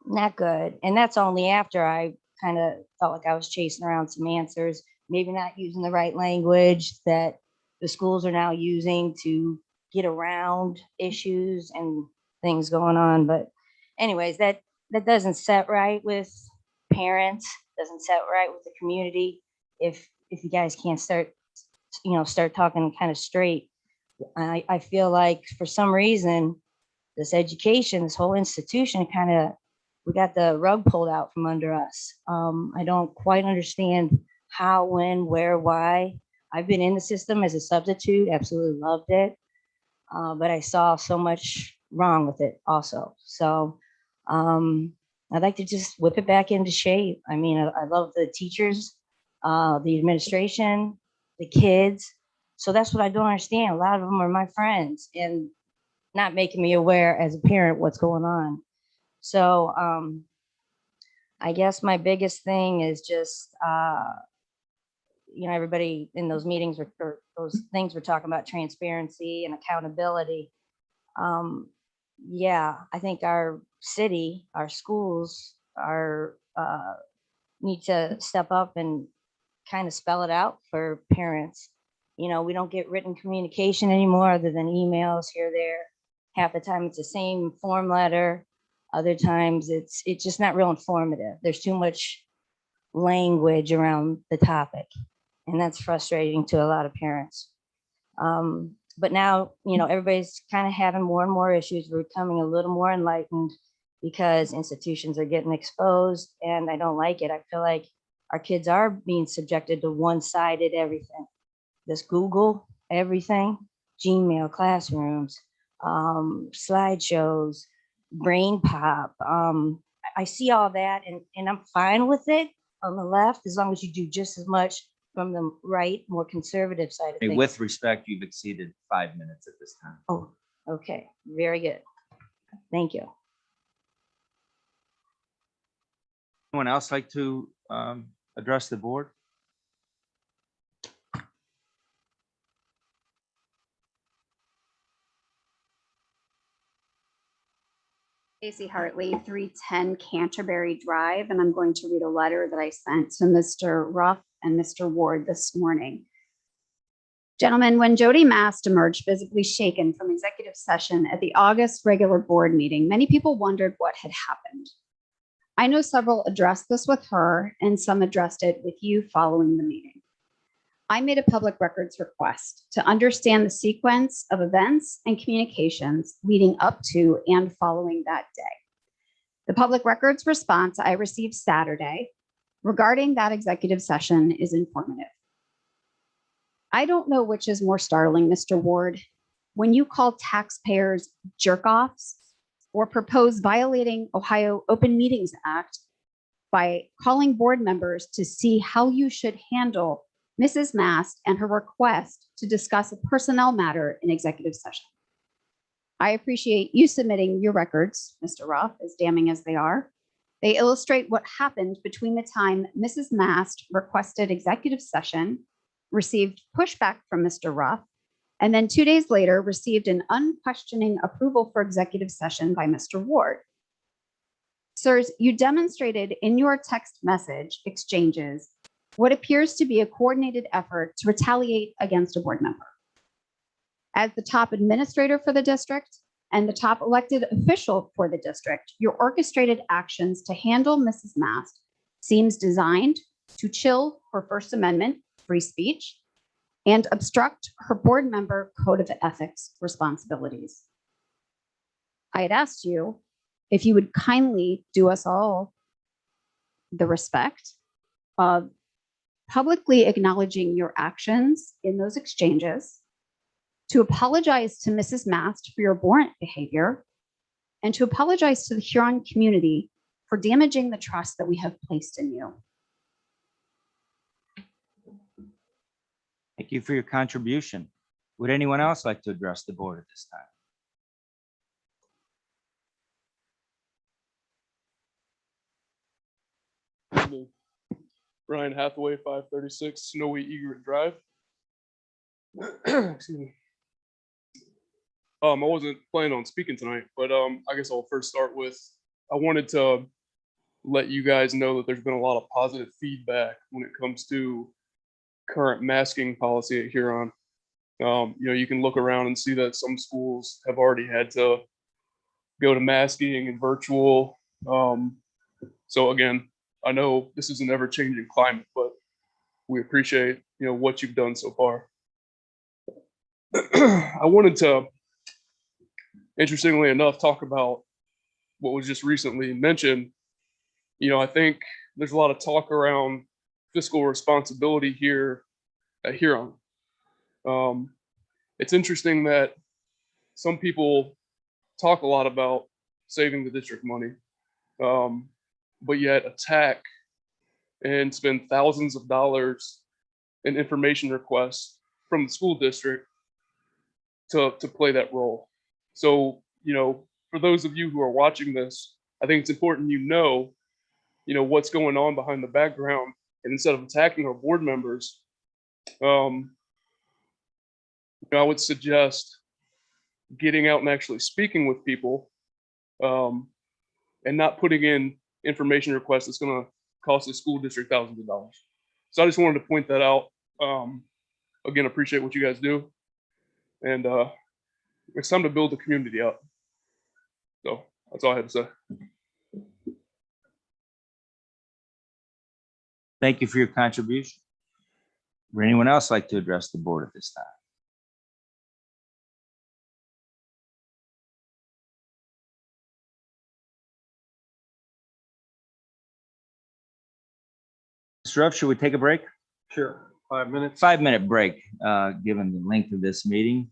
J: not good. And that's only after I kind of felt like I was chasing around some answers, maybe not using the right language that the schools are now using to get around issues and things going on. But anyways, that doesn't set right with parents, doesn't set right with the community. If you guys can't start talking kind of straight I feel like for some reason, this education, this whole institution we got the rug pulled out from under us. I don't quite understand how, when, where, why. I've been in the system as a substitute, absolutely loved it. But I saw so much wrong with it also. So I'd like to just whip it back into shape. I mean, I love the teachers, the administration, the kids. So that's what I don't understand. A lot of them are my friends and not making me aware as a parent what's going on. So I guess my biggest thing is just, everybody in those meetings or those things we're talking about, transparency and accountability. Yeah, I think our city, our schools need to step up and kind of spell it out for parents. We don't get written communication anymore other than emails here, there. Half the time it's the same form letter. Other times it's just not real informative. There's too much language around the topic. And that's frustrating to a lot of parents. But now, everybody's kind of having more and more issues. We're becoming a little more enlightened because institutions are getting exposed, and I don't like it. I feel like our kids are being subjected to one-sided everything. This Google everything, Gmail, classrooms, slideshows, brain pop. I see all that, and I'm fine with it on the left, as long as you do just as much from the right, more conservative side of things.
C: With respect, you've exceeded 5 minutes at this time.
J: Oh, okay, very good. Thank you.
C: Anyone else like to address the board?
K: Casey Hartley, 310 Canterbury Drive, and I'm going to read a letter that I sent to Mr. Ruff and Mr. Ward this morning. Gentlemen, when Jody Mast emerged visibly shaken from executive session at the August regular board meeting, many people wondered what had happened. I know several addressed this with her, and some addressed it with you following the meeting. I made a public records request to understand the sequence of events and communications leading up to and following that day. The public records response I received Saturday regarding that executive session is informative. I don't know which is more startling, Mr. Ward, when you call taxpayers jerk-offs or propose violating Ohio Open Meetings Act by calling board members to see how you should handle Mrs. Mast and her request to discuss a personnel matter in executive session. I appreciate you submitting your records, Mr. Ruff, as damning as they are. They illustrate what happened between the time Mrs. Mast requested executive session, received pushback from Mr. Ruff, and then 2 days later received an unquestioning approval for executive session by Mr. Ward. Sirs, you demonstrated in your text message exchanges what appears to be a coordinated effort to retaliate against a board member. As the top administrator for the district and the top elected official for the district, your orchestrated actions to handle Mrs. Mast seems designed to chill her First Amendment free speech and obstruct her board member code of ethics responsibilities. I had asked you if you would kindly do us all the respect of publicly acknowledging your actions in those exchanges, to apologize to Mrs. Mast for your abhorrent behavior, and to apologize to the Huron community for damaging the trust that we have placed in you.
C: Thank you for your contribution. Would anyone else like to address the board at this time?
L: Ryan Hathaway, 536 Snowy Egret Drive. Excuse me. I wasn't planning on speaking tonight, but I guess I'll first start with, I wanted to let you guys know that there's been a lot of positive feedback when it comes to current masking policy at Huron. You can look around and see that some schools have already had to go to masking and virtual. So again, I know this is an ever-changing climate, but we appreciate what you've done so far. I wanted to, interestingly enough, talk about what was just recently mentioned. I think there's a lot of talk around fiscal responsibility here at Huron. It's interesting that some people talk a lot about saving the district money, but yet attack and spend thousands of dollars in information requests from the school district to play that role. So, for those of you who are watching this, I think it's important what's going on behind the background. And instead of attacking our board members, I would suggest getting out and actually speaking with people, and not putting in information requests that's going to cost the school district thousands of dollars. So I just wanted to point that out. Again, appreciate what you guys do. And it's time to build the community up. So that's all I had to say.
C: Thank you for your contribution. Would anyone else like to address the board at this time? Mr. Ruff, should we take a break?
G: Sure. 5 minutes.
C: 5-minute break, given the length of this meeting.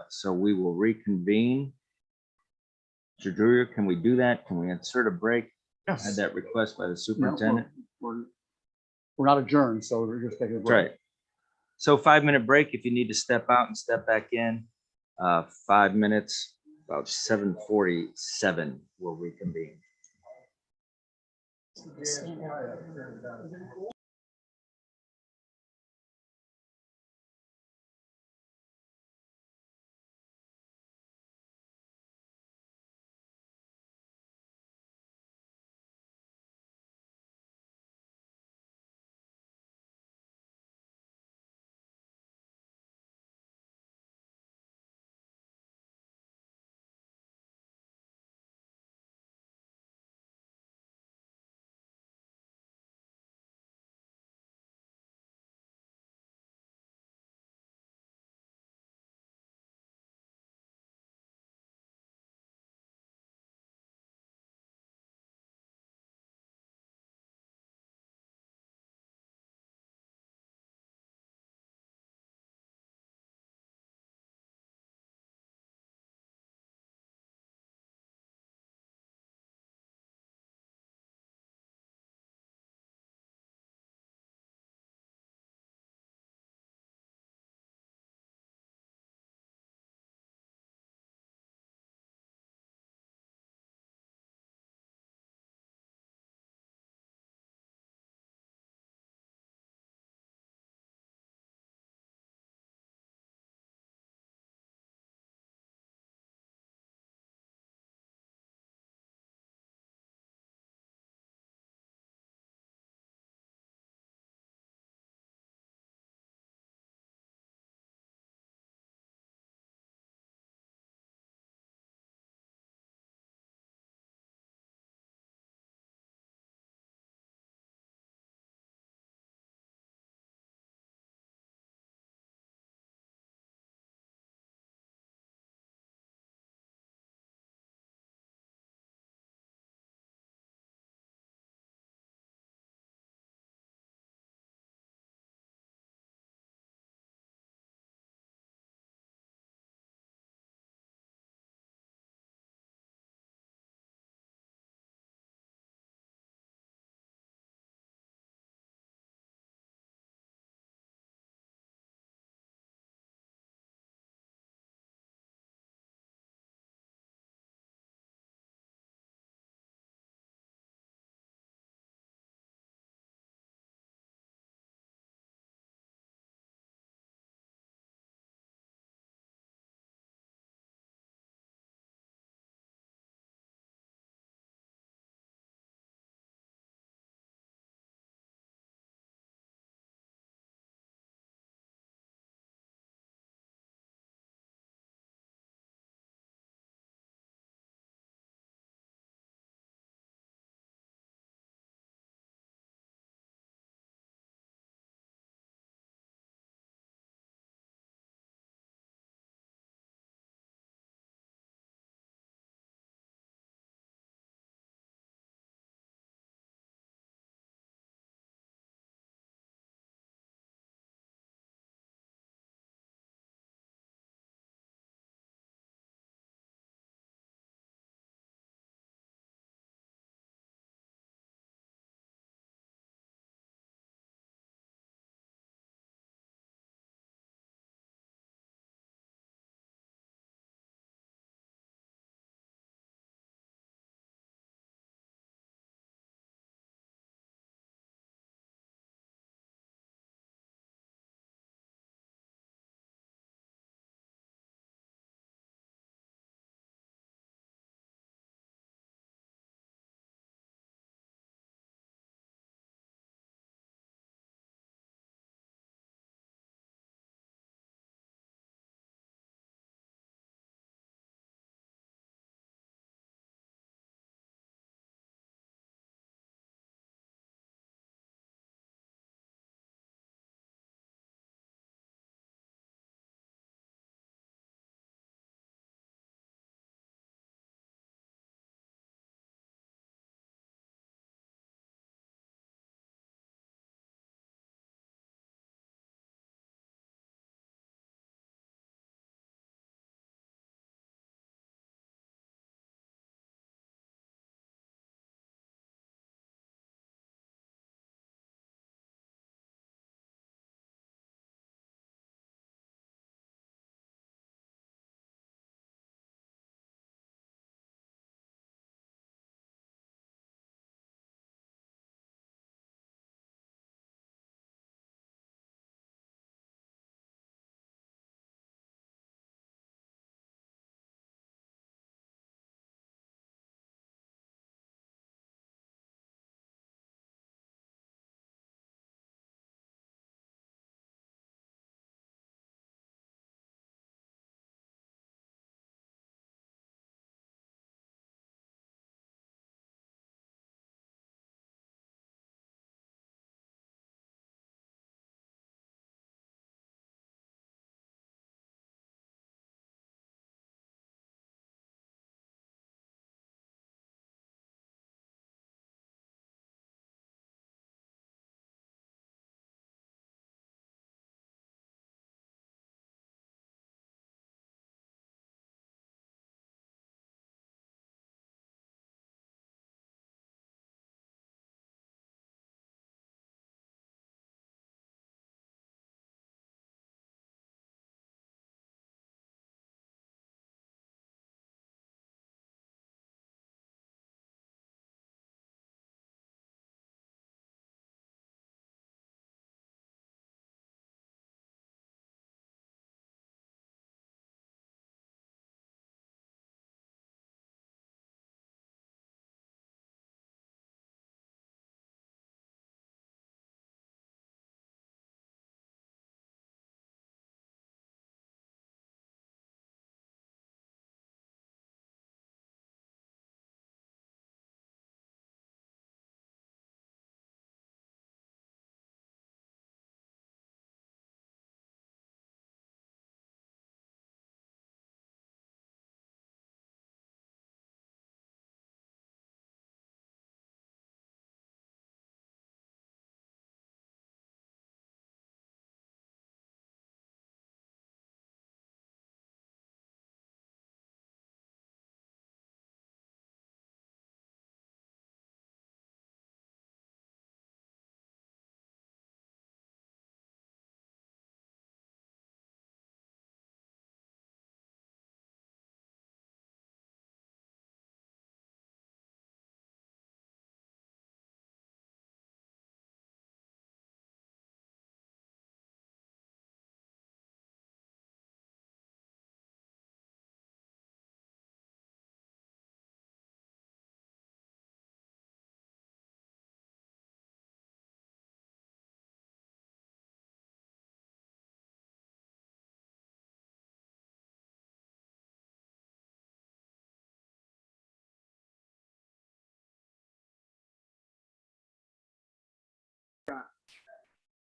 C: So we will reconvene. Mr. Drury, can we do that? Can we insert a break? I had that request by the superintendent.
E: We're not adjourned, so we're just taking a
C: That's
E: break.
C: right. So 5-minute break. If you need to step out and step back in, 5 minutes, about 7:47, we'll reconvene.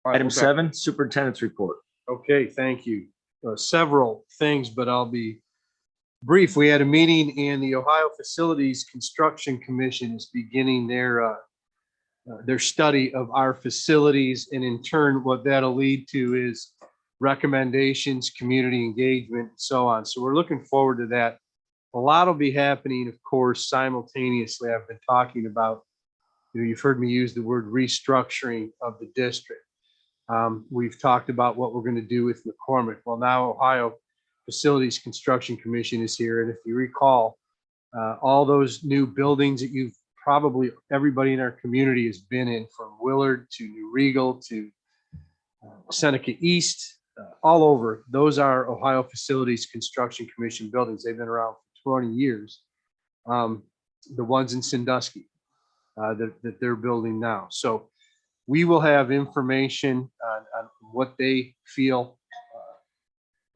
C: Item 7, superintendent's report.
M: Okay, thank you. Several things, but I'll be brief. We had a meeting and the Ohio Facilities Construction Commission is beginning their study of our facilities, and in turn, what that'll lead to is recommendations, community engagement, and so on. So we're looking forward to that. A lot will be happening, of course, simultaneously. I've been talking about, you've heard me use the word restructuring of the district. We've talked about what we're going to do with McCormick. Well, now Ohio Facilities Construction Commission is here. And if you recall, all those new buildings that you've probably everybody in our community has been in, from Willard to New Regal to Seneca East, all over, those are Ohio Facilities Construction Commission buildings. They've been around for 20 years. The ones in Sandusky that they're building now. So we will have information on what they feel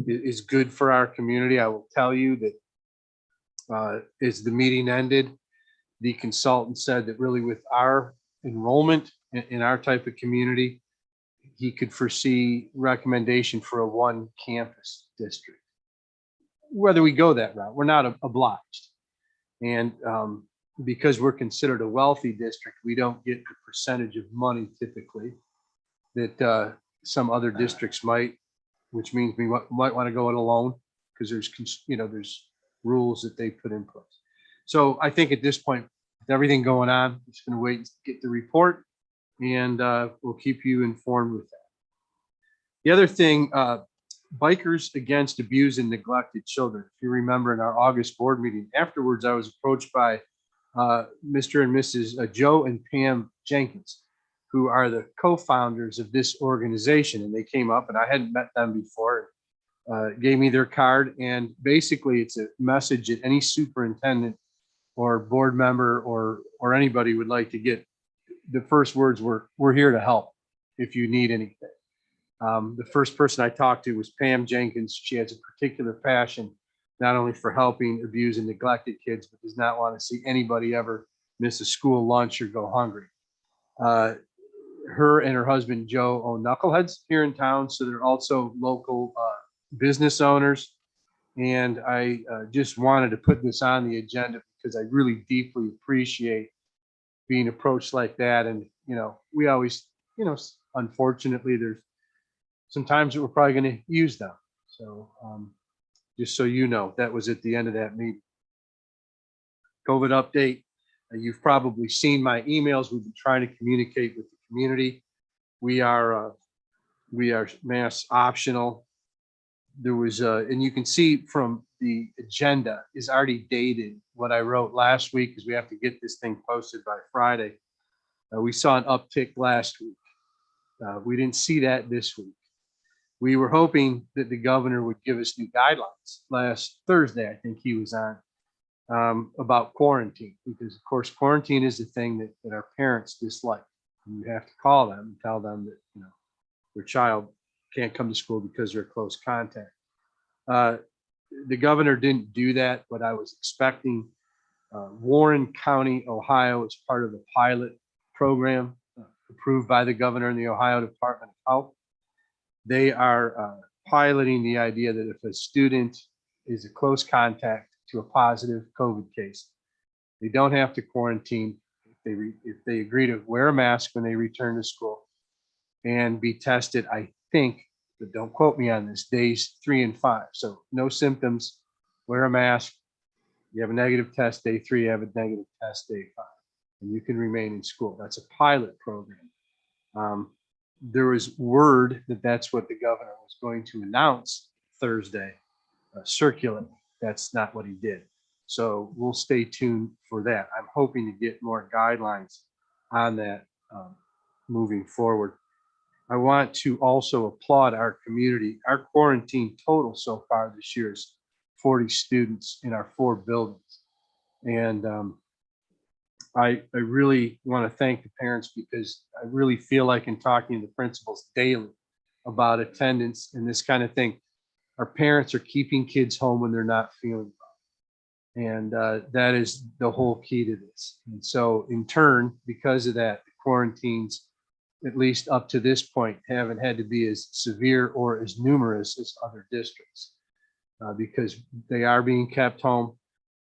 M: is good for our community. I will tell you that as the meeting ended, the consultant said that really with our enrollment in our type of community, he could foresee recommendation for a one campus district. Whether we go that route, we're not obliged. And because we're considered a wealthy district, we don't get the percentage of money typically that some other districts might, which means we might want to go it alone because there's rules that they put in place. So I think at this point, with everything going on, it's going to wait to get the report, and we'll keep you informed with that. The other thing, Bikers Against Abused and Neglected Children. If you remember in our August board meeting, afterwards I was approached by Mr. and Mrs. Joe and Pam Jenkins, who are the co-founders of this organization. And they came up, and I hadn't met them before, gave me their card. And basically it's a message that any superintendent or board member or anybody would like to get. The first words were, "We're here to help if you need anything." The first person I talked to was Pam Jenkins. She has a particular passion, not only for helping abused and neglected kids, but does not want to see anybody ever miss a school lunch or go hungry. Her and her husband, Joe, own Knuckleheads here in town. So they're also local business owners. And I just wanted to put this on the agenda because I really deeply appreciate being approached like that. And, we always, unfortunately, there's sometimes we're probably going to use them. So just so you know, that was at the end of that meeting. COVID update. You've probably seen my emails. We've been trying to communicate with the community. We are mask optional. There was, and you can see from the agenda is already dated what I wrote last week, because we have to get this thing posted by Friday. We saw an uptick last week. We didn't see that this week. We were hoping that the governor would give us new guidelines. Last Thursday, I think he was on, about quarantine, because of course quarantine is the thing that our parents dislike. And you have to call them and tell them that their child can't come to school because they're close contact. The governor didn't do that, but I was expecting. Warren County, Ohio, is part of the pilot program approved by the governor and the Ohio Department of Health. They are piloting the idea that if a student is a close contact to a positive COVID case, they don't have to quarantine if they agree to wear a mask when they return to school and be tested, I think, but don't quote me on this, days 3 and 5. So no symptoms, wear a mask. You have a negative test day 3, you have a negative test day 5, and you can remain in school. That's a pilot program. There was word that that's what the governor was going to announce Thursday, circulate. That's not what he did. So we'll stay tuned for that. I'm hoping to get more guidelines on that moving forward. I want to also applaud our community. Our quarantine total so far this year is 40 students in our 4 buildings. And I really want to thank the parents, because I really feel like in talking to the principals daily about attendance and this kind of thing, our parents are keeping kids home when they're not feeling well. And that is the whole key to this. And so in turn, because of that, the quarantines at least up to this point, haven't had to be as severe or as numerous as other districts. Because they are being kept home.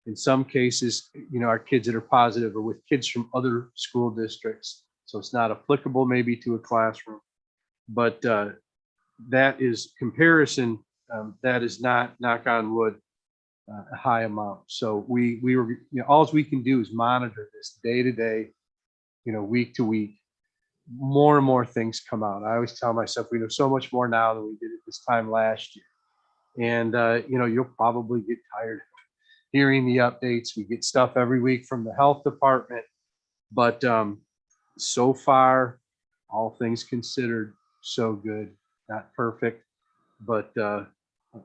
M: In some cases, our kids that are positive are with kids from other school districts. So it's not applicable maybe to a classroom. But that is comparison, that is not, knock on wood, a high amount. So we were, all we can do is monitor this day to day, week to week. More and more things come out. I always tell myself we know so much more now than we did at this time last year. And, you'll probably get tired of hearing the updates. We get stuff every week from the health department. But so far, all things considered, so good. Not perfect. But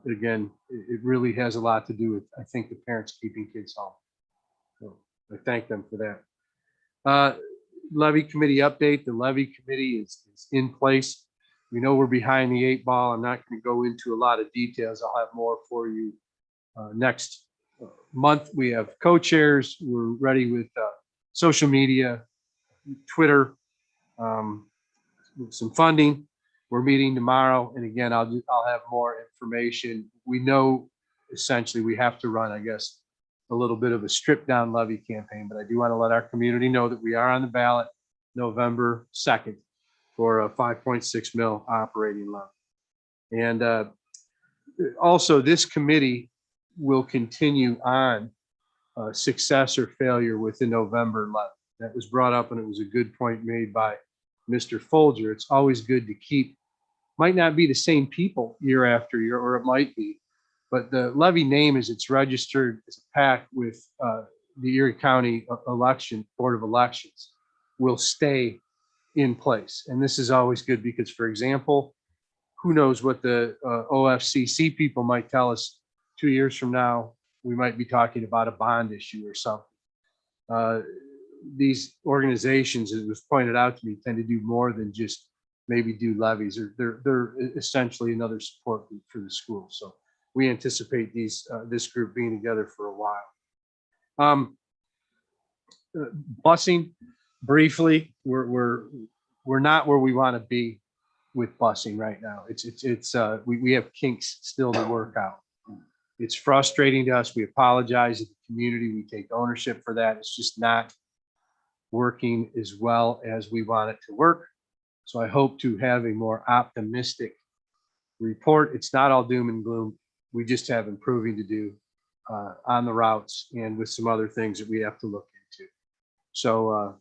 M: again, it really has a lot to do with, I think, the parents keeping kids home. So I thank them for that. Levy committee update. The levy committee is in place. We know we're behind the 8 ball. I'm not going to go into a lot of details. I'll have more for you next month. We have co-chairs. We're ready with social media, Twitter, some funding. We're meeting tomorrow. And again, I'll have more information. We know essentially we have to run, I guess, a little bit of a stripped down levy campaign, but I do want to let our community know that we are on the ballot November 2nd for a 5.6 mil operating levy. And also this committee will continue on success or failure with the November levy. That was brought up and it was a good point made by Mr. Folger. It's always good to keep, might not be the same people year after year, or it might be, but the levy name as it's registered as a PAC with the Erie County election, Board of Elections will stay in place. And this is always good because, for example, who knows what the OFCC people might tell us 2 years from now. We might be talking about a bond issue or something. These organizations, as was pointed out to me, tend to do more than just maybe do levies, or they're essentially another support group for the school. So we anticipate this group being together for a while. Busing, briefly, we're not where we want to be with busing right now. We have kinks still to work out. It's frustrating to us. We apologize to the community. We take ownership for that. It's just not working as well as we want it to work. So I hope to have a more optimistic report. It's not all doom and gloom. We just have improving to do on the routes and with some other things that we have to look into. So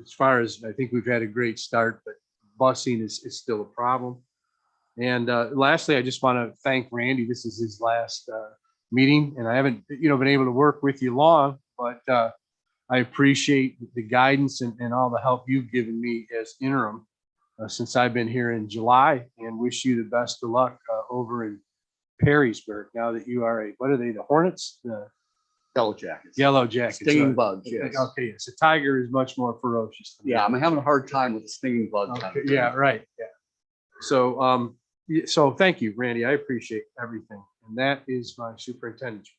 M: as far as, I think we've had a great start, but busing is still a problem. And lastly, I just want to thank Randy. This is his last meeting, and I haven't, been able to work with you long, but I appreciate the guidance and all the help you've given me as interim since I've been here in July, and wish you the best of luck over in Perrysburg. Now that you are what are they, the Hornets? The
E: Yellow Jackets.
M: Yellow Jackets.
E: Stinging bugs, yes.
M: Okay, yes. A tiger is much more ferocious.
E: Yeah, I'm having a hard time with the stinging bug.
M: Okay, yeah, right. Yeah. So, so thank you, Randy. I appreciate everything. And that is my superintendent's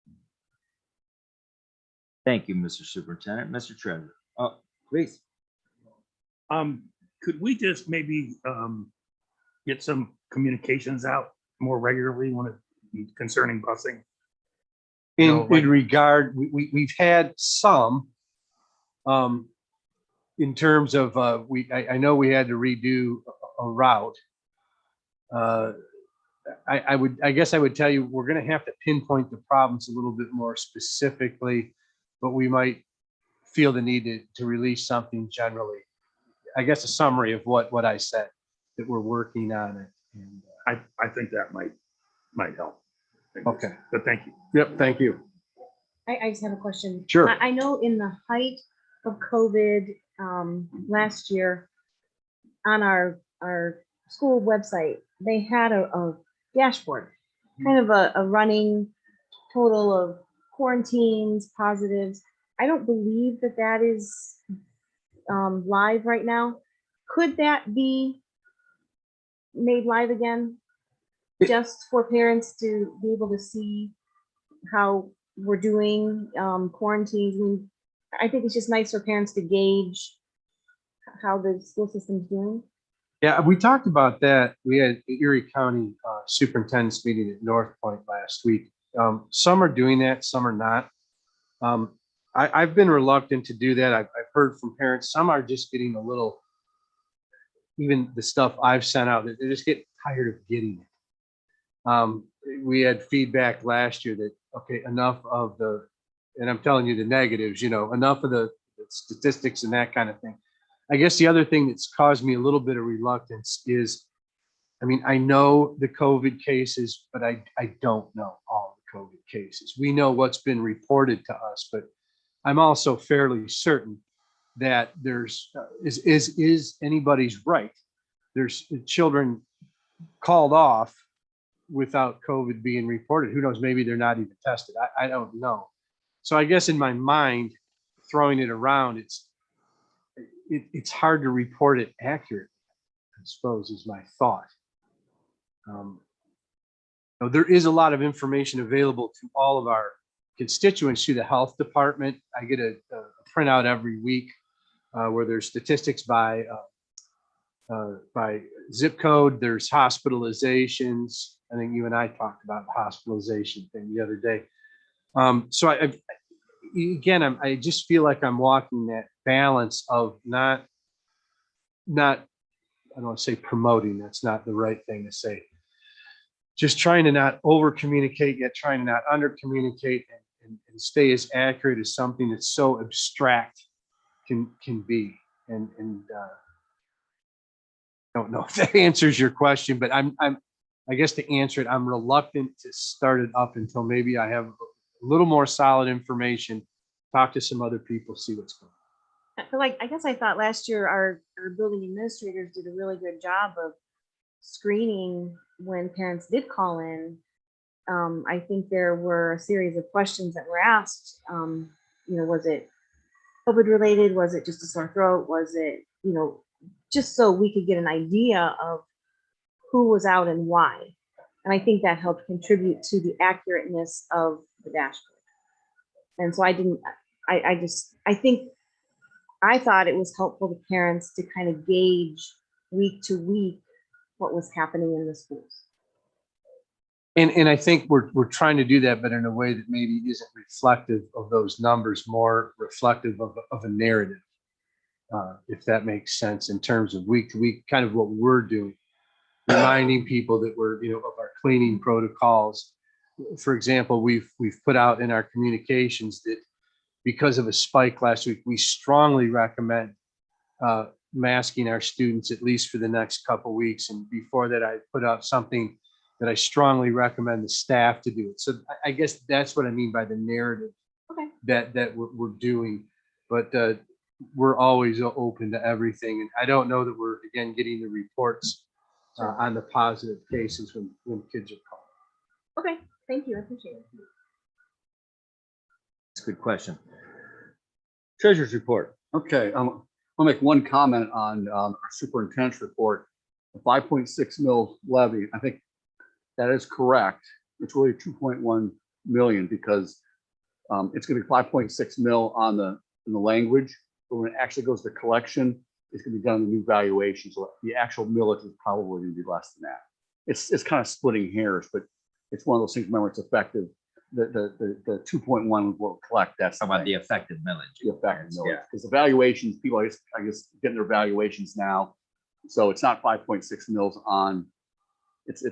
M: report.
C: Thank you, Mr. Superintendent. Mr. Treasurer. Oh, please.
H: Could we just maybe get some communications out more regularly when concerning busing?
M: In regard, we've had some, in terms of, I know we had to redo a route. I guess I would tell you, we're going to have to pinpoint the problems a little bit more specifically, but we might feel the need to release something generally. I guess a summary of what I said, that we're working on it. And
H: I think that might help.
M: Okay.
H: But thank you.
M: Yep. Thank you.
D: I just have a question.
M: Sure.
D: I know in the height of COVID last year, on our school website, they had a dashboard, kind of a running total of quarantines, positives. I don't believe that is live right now. Could that be made live again, just for parents to be able to see how we're doing quarantines? I mean, I think it's just nice for parents to gauge how the school system's doing?
M: Yeah, we talked about that. We had Erie County Superintendent's meeting at North Point last week. Some are doing that, some are not. I've been reluctant to do that. I've heard from parents, some are just getting a little, even the stuff I've sent out, they're just getting tired of getting it. We had feedback last year that, okay, enough of the, and I'm telling you the negatives, you know, enough of the statistics and that kind of thing. I guess the other thing that's caused me a little bit of reluctance is, I mean, I know the COVID cases, but I don't know all the COVID cases. We know what's been reported to us, but I'm also fairly certain that there's, is anybody's right. There's children called off without COVID being reported. Who knows, maybe they're not even tested. I don't know. So I guess in my mind, throwing it around, it's hard to report it accurately, I suppose, is my thought. There is a lot of information available to all of our constituents through the health department. I get a printout every week where there's statistics by zip code. There's hospitalizations. I think you and I talked about the hospitalization thing the other day. So I just feel like I'm walking that balance of not, I don't want to say promoting, that's not the right thing to say. Just trying to not over communicate, yet trying to not under communicate and stay as accurate as something that's so abstract can be. And I don't know if that answers your question, but I guess to answer it, I'm reluctant to start it up until maybe I have a little more solid information, talk to some other people, see what's going on.
D: Like, I guess I thought last year our building administrators did a really good job of screening when parents did call in. I think there were a series of questions that were asked. Was it COVID related? Was it just a sore throat? Was it, just so we could get an idea of who was out and why. And I think that helped contribute to the accurateness of the dashboard. And so I thought it was helpful to parents to kind of gauge week to week what was happening in the schools.
M: And I think we're trying to do that, but in a way that maybe isn't reflective of those numbers, more reflective of a narrative, if that makes sense, in terms of week to week, kind of what we're doing, reminding people that we're, of our cleaning protocols. For example, we've put out in our communications that because of a spike last week, we strongly recommend masking our students at least for the next couple of weeks. And before that, I put out something that I strongly recommend the staff to do it. So I guess that's what I mean by the narrative that we're doing. But we're always open to everything. And I don't know that we're, again, getting the reports on the positive cases when kids are called.
D: Okay, thank you. I appreciate it.
C: That's a good question. Treasurer's report.
E: Okay, I'll make one comment on our superintendent's report. The 5.6 mil levy, I think that is correct. It's really 2.1 million because it's going to be 5.6 mil on the language, but when it actually goes to collection, it's going to be done in the new valuation. So the actual millage is probably going to be less than that. It's kind of splitting hairs, but it's one of those things. Remember, it's effective. The 2.1 will collect. That's
C: about the effective millage.
E: The effective millage, because the valuations, people I guess getting their valuations now. So it's not 5.6 mils on. It's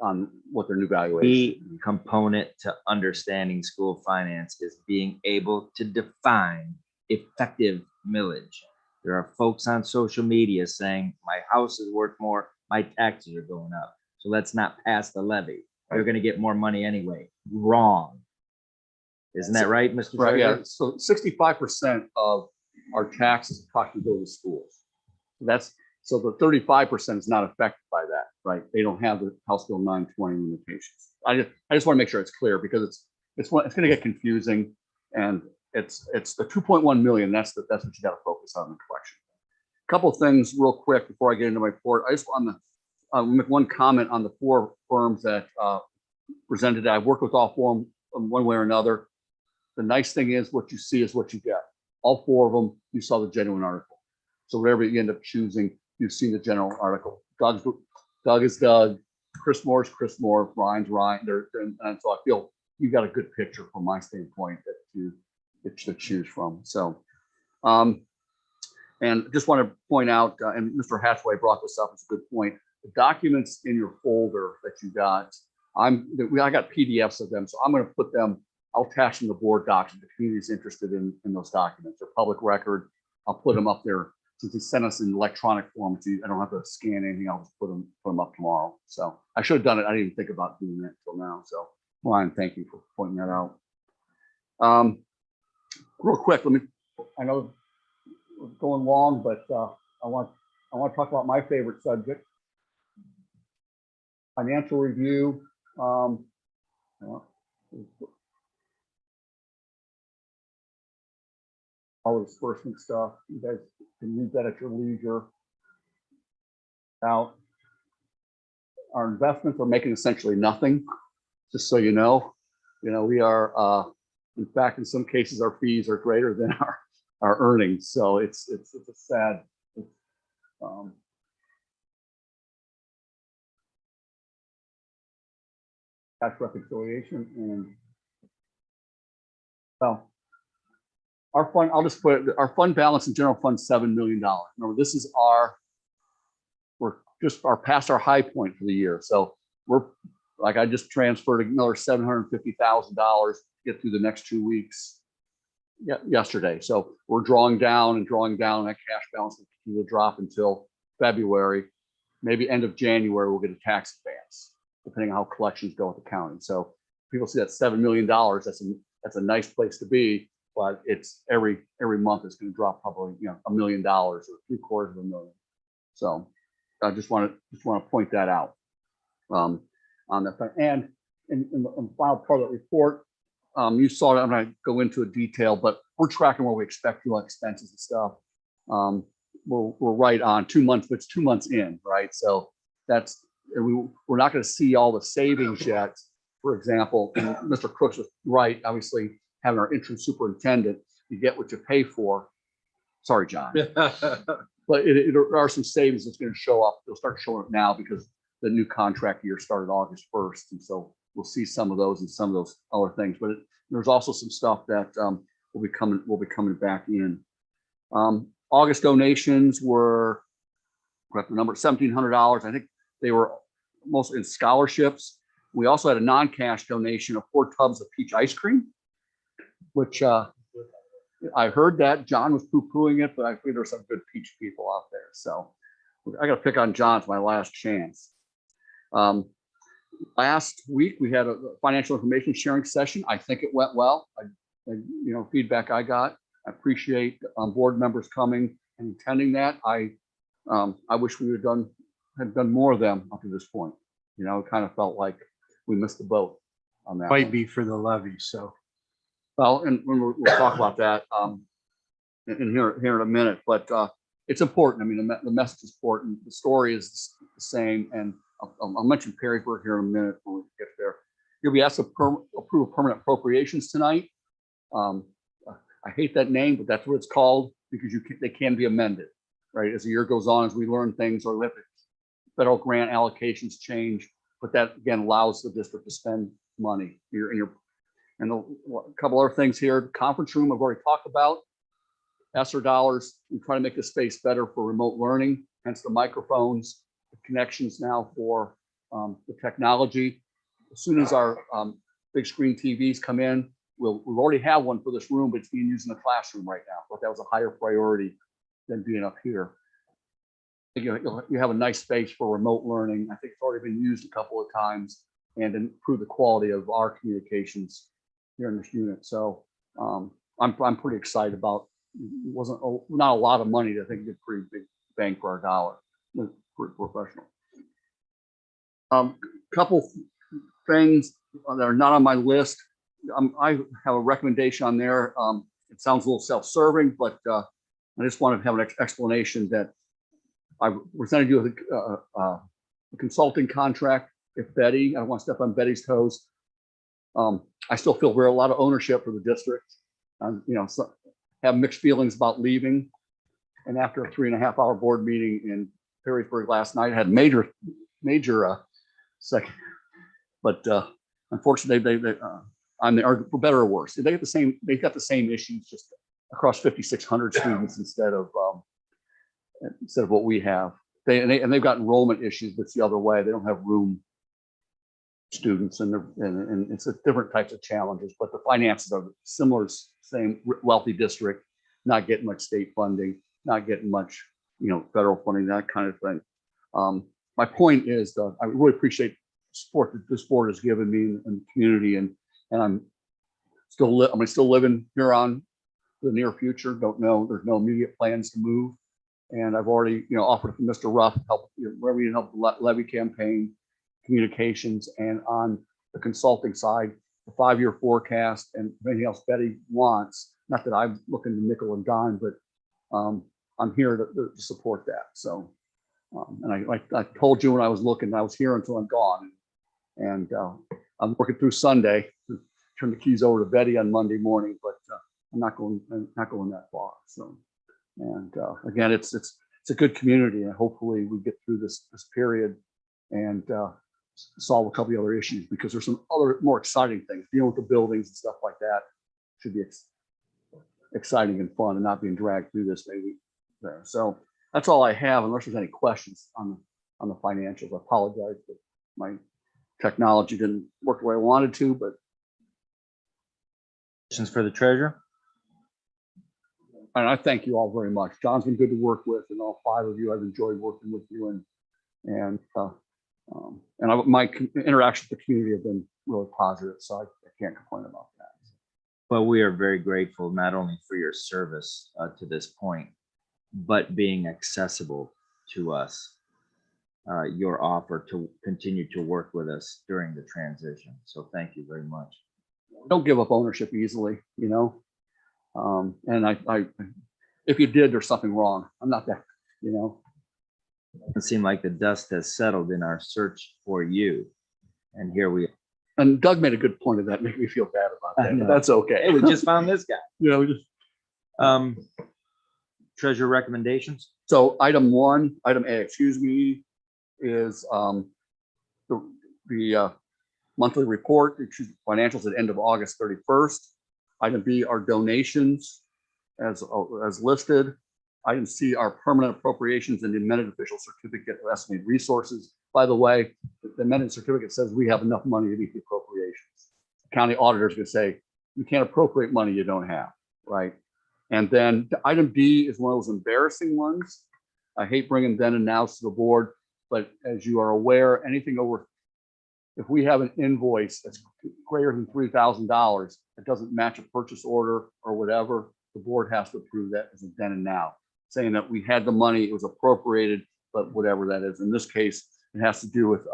E: on what their new valuation.
C: Key component to understanding school finance is being able to define effective millage. There are folks on social media saying my house is worth more, my taxes are going up, so let's not pass the levy. You're going to get more money anyway. Wrong. Isn't that right, Mr.
E: Right, yeah.
C: Treasurer?
E: So 65% of our taxes have to go to schools. So the 35% is not affected by that, right? They don't have the House Bill 920 limitations. I just want to make sure it's clear because it's going to get confusing, and it's the 2.1 million. That's what you got to focus on in the collection. A couple of things real quick before I get into my report. I just want to make one comment on the 4 firms that presented. I've worked with all 4 of them one way or another. The nice thing is what you see is what you get. All 4 of them, you saw the genuine article. So whatever you end up choosing, you've seen the general article. Doug is Doug, Chris Moore is Chris Moore, Ryan's Ryan. And so I feel you got a good picture from my standpoint that you to choose from. So, and just want to point out, and Mr. Hatchway brought this up, it's a good point. The documents in your folder that you got, I got PDFs of them, so I'm going to put them, I'll attach them to board docs if the community is interested in those documents. They're public record. I'll put them up there since they sent us in electronic form. So I don't have to scan anything. I'll just put them up tomorrow. So I should have done it. I didn't even think about doing that until now. So Ryan, thank you for pointing that out. Real quick, I know we're going long, but I want to talk about my favorite subject, financial review. All the disbursement stuff. You guys can read that at your leisure. Now, our investments are making essentially nothing, just so you know. We are, in fact, in some cases, our fees are greater than our earnings. So it's a sad, tax reconciliation. And well, our fund, I'll just put it, our fund balance in general fund, $7 million. Remember, this is we're just past our high point for the year. So we're, like, I just transferred another $750,000 to get through the next 2 weeks yesterday. So we're drawing down and that cash balance will continue to drop until February, maybe end of January, we'll get a tax advance, depending on how collections go with the county. So people see that $7 million, that's a nice place to be, but it's every month it's going to drop probably $1 million or $750,000. So I just want to point that out on the and in the final part of the report. You saw it. I'm going to go into a detail, but we're tracking where we expect fuel expenses and stuff. We're right on 2 months, but it's 2 months in, right? So we're not going to see all the savings yet. For example, and Mr. Crooks was right. Obviously, having our interim superintendent, you get what you pay for. Sorry, John. But there are some savings that's going to show up. They'll start showing up now because the new contract year started August 1st, and so we'll see some of those and some of those other things. But there's also some stuff that will be coming back in. August donations were, correct the number, $1,700. I think they were mostly in scholarships. We also had a non-cash donation of 4 tubs of peach ice cream, which I heard that John was poo-pooing it, but I think there's some good peach people out there. So I got to pick on John. It's my last chance. Last week we had a financial information sharing session. I think it went well. Feedback I got. I appreciate board members coming and attending that. I wish we had done more of them up to this point. It kind of felt like we missed the boat on that.
M: Might be for the levy, so.
E: Well, and we'll talk about that in here in a minute, but it's important. I mean, the message is important. The story is the same, and I'll mention Perrysburg here in a minute when we get there. You'll be asked to approve permanent appropriations tonight. I hate that name, but that's what it's called because they can be amended, right? As the year goes on, as we learn things or if federal grant allocations change, but that again allows the district to spend money. And a couple other things here. Conference room I've already talked about. ESSER dollars. We try to make the space better for remote learning, hence the microphones, the connections now for the technology. As soon as our big screen TVs come in, we've already have one for this room, but it's being used in the classroom right now. But that was a higher priority than being up here. You have a nice space for remote learning. I think it's already been used a couple of times and improve the quality of our communications here in this unit. So I'm pretty excited about. It wasn't not a lot of money. I think it's pretty big bang for our dollar. Pretty professional. Couple things that are not on my list. I have a recommendation on there. It sounds a little self-serving, but I just want to have an explanation that we're trying to do a consulting contract. If Betty, I don't want to step on Betty's toes. I still feel a lot of ownership for the district. So have mixed feelings about leaving. And after a 3.5 hour board meeting in Perrysburg last night, had major second, but unfortunately, they on the for better or worse, they got the same issues, just across 5,600 students instead of what we have. They've got enrollment issues, but it's the other way. They don't have room students, and it's a different types of challenges, but the finances are similar, same wealthy district, not getting much state funding, not getting much, federal funding, that kind of thing. My point is, I really appreciate the support that this board has given me and the community, and I'm still living here on the near future. Don't know, there's no immediate plans to move. And I've already, offered to Mr. Ruff help, where we help the levy campaign, communications, and on the consulting side, the 5-year forecast, and anything else Betty wants. Not that I'm looking to nickel and dime, but I'm here to support that. So, and I told you when I was looking, I was here until I'm gone. And I'm working through Sunday to turn the keys over to Betty on Monday morning, but I'm not going that far. So, and again, it's a good community, and hopefully we get through this period and solve a couple of other issues, because there's some other more exciting things dealing with the buildings and stuff like that. Should be exciting and fun, and not being dragged through this maybe there. So that's all I have, unless there's any questions on the financials. I apologize that my technology didn't work the way I wanted to, but
C: Questions for the treasurer?
E: and I thank you all very much. John's been good to work with, and all 5 of you, I've enjoyed working with you, and my interaction with the community have been really positive, so I can't complain about that.
C: Well, we are very grateful, not only for your service to this point, but being accessible to us, your offer to continue to work with us during the transition. So thank you very much.
E: Don't give up ownership easily, and I if you did, there's something wrong. I'm not that,
C: It seemed like the dust has settled in our search for you. And here we are.
E: And Doug made a good point of that, make me feel bad about
C: I
E: that,
C: know.
E: but that's okay.
C: Hey, we just found this guy.
E: We just.
C: Treasurer recommendations?
E: So item A, is the monthly report, financials at end of August 31st. Item B are donations as listed. Item C are permanent appropriations and the amended official certificate of estimated resources. By the way, the amended certificate says we have enough money to meet the appropriations. County auditors would say, you can't appropriate money you don't have, right? And then item D is one of those embarrassing ones. I hate bringing then and nows to the board, but as you are aware, anything over, if we have an invoice that's greater than $3,000, it doesn't match a purchase order or whatever, the board has to approve that as a then and now, saying that we had the money, it was appropriated, but whatever that is. In this case, it has to do with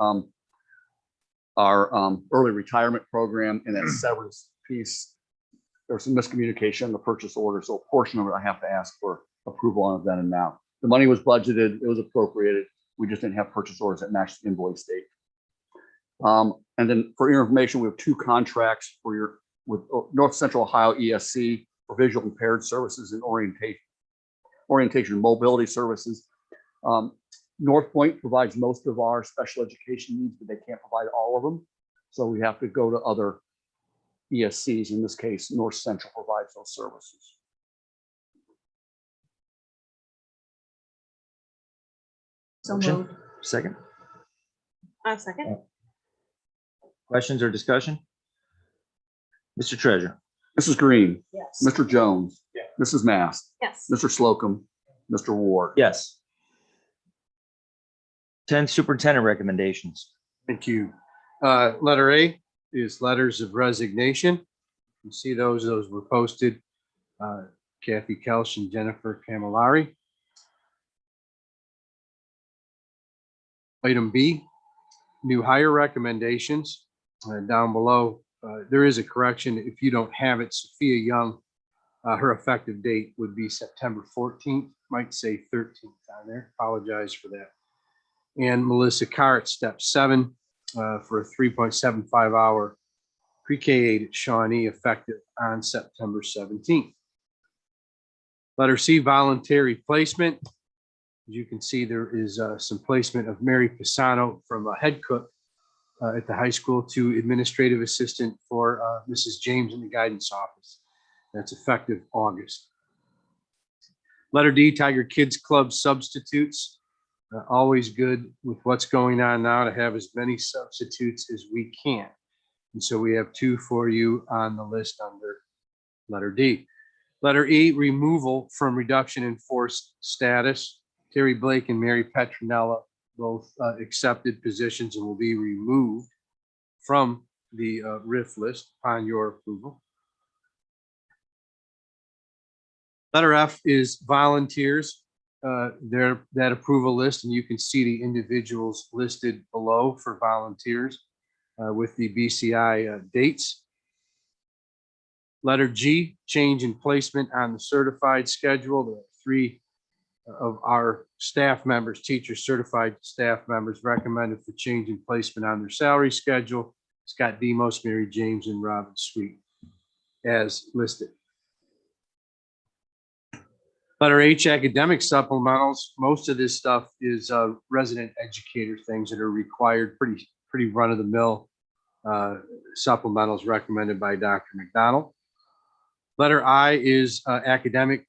E: our early retirement program and that severance piece. There's some miscommunication on the purchase order, so a portion of it I have to ask for approval on then and now. The money was budgeted, it was appropriated. We just didn't have purchase orders that matched the invoice date. And then for your information, we have 2 contracts with North Central Ohio ESC for visual impaired services and orientation and mobility services. North Point provides most of our special education needs, but they can't provide all of them. So we have to go to other ESCs. In this case, North Central provides those services.
D: So
C: Motion?
D: moved.
C: Second.
D: Second.
C: Questions or discussion? Mr. Treasurer?
E: Mrs. Green,
D: Yes.
E: Mr. Jones,
H: Yeah.
E: Mrs. Mast,
D: Yes.
E: Mr. Slocum, Mr. Ward.
C: Yes. 10 superintendent recommendations.
M: Thank you. Letter A is letters of resignation. You see those were posted. Kathy Kelch and Jennifer Camilleri. Item B, new hire recommendations. Down below, there is a correction. If you don't have it, Sophia Young, her effective date would be September 14th, might say 13th on there. Apologize for that. And Melissa Carr at step 7 for a 3.75 hour pre-K 8 at Shawnee effective on September 17th. Letter C, voluntary placement. As you can see, there is some placement of Mary Pisano from a head cook at the high school to administrative assistant for Mrs. James in the guidance office. That's effective August. Letter D, Tiger Kids Club substitutes. Always good with what's going on now to have as many substitutes as we can. And so we have 2 for you on the list under letter D. Letter E, removal from reduction in force status. Terry Blake and Mary Petronella both accepted positions and will be removed from the RIF list upon your approval. Letter F is volunteers. That approval list, and you can see the individuals listed below for volunteers with the BCI dates. Letter G, change in placement on the certified schedule. There are 3 of our staff members, teachers, certified staff members recommended for change in placement on their salary schedule. Scott Demos, Mary James, and Robin Sweet as listed. Letter H, academic supplementals. Most of this stuff is resident educator things that are required, pretty run-of-the-mill supplementals recommended by Dr. McDonald. Letter I is athletic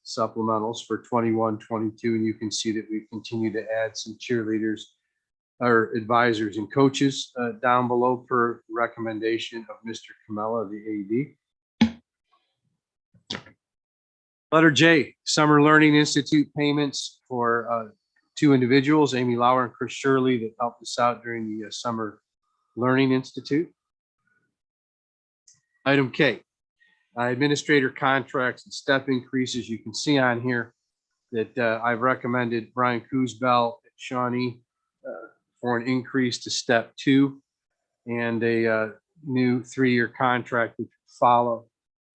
M: supplementals for 21-22, and you can see that we continue to add some cheerleaders or advisors and coaches down below per recommendation of Mr. Camella, the AD. Letter J, Summer Learning Institute payments for 2 individuals, Amy Lauer and Chris Shirley, that helped us out during the Summer Learning Institute. Item K, administrator contracts and step increases. You can see on here that I've recommended Brian Kuzbel at Shawnee for an increase to step 2 and a new 3-year contract which follow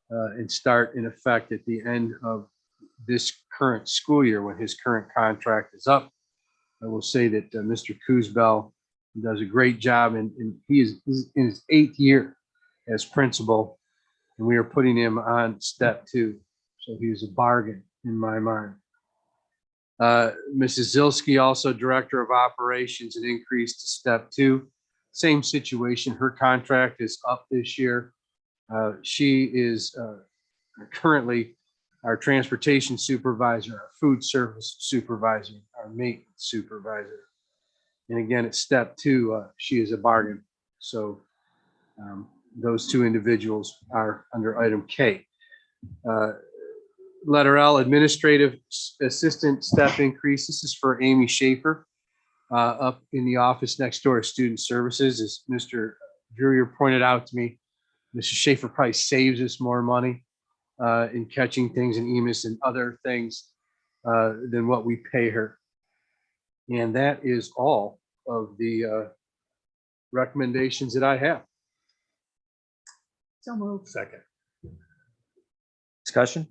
M: and start in effect at the end of this current school year when his current contract is up. I will say that Mr. Kuzbel does a great job, and he is in his 8th year as principal, and we are putting him on step 2. So he's a bargain in my mind. Mrs. Zilski, also director of operations, an increase to step 2. Same situation. Her contract is up this year. She is currently our transportation supervisor, our food service supervisor, our maintenance supervisor. And again, at step 2, she is a bargain. So those 2 individuals are under item K. Letter L, administrative assistant step increase. This is for Amy Schaefer up in the office next door at Student Services. As Mr. Dreyer pointed out to me, Mrs. Schaefer probably saves us more money in catching things in EMIS and other things than what we pay her. And that is all of the recommendations that I have.
F: So moved.
H: Second.
A: Discussion?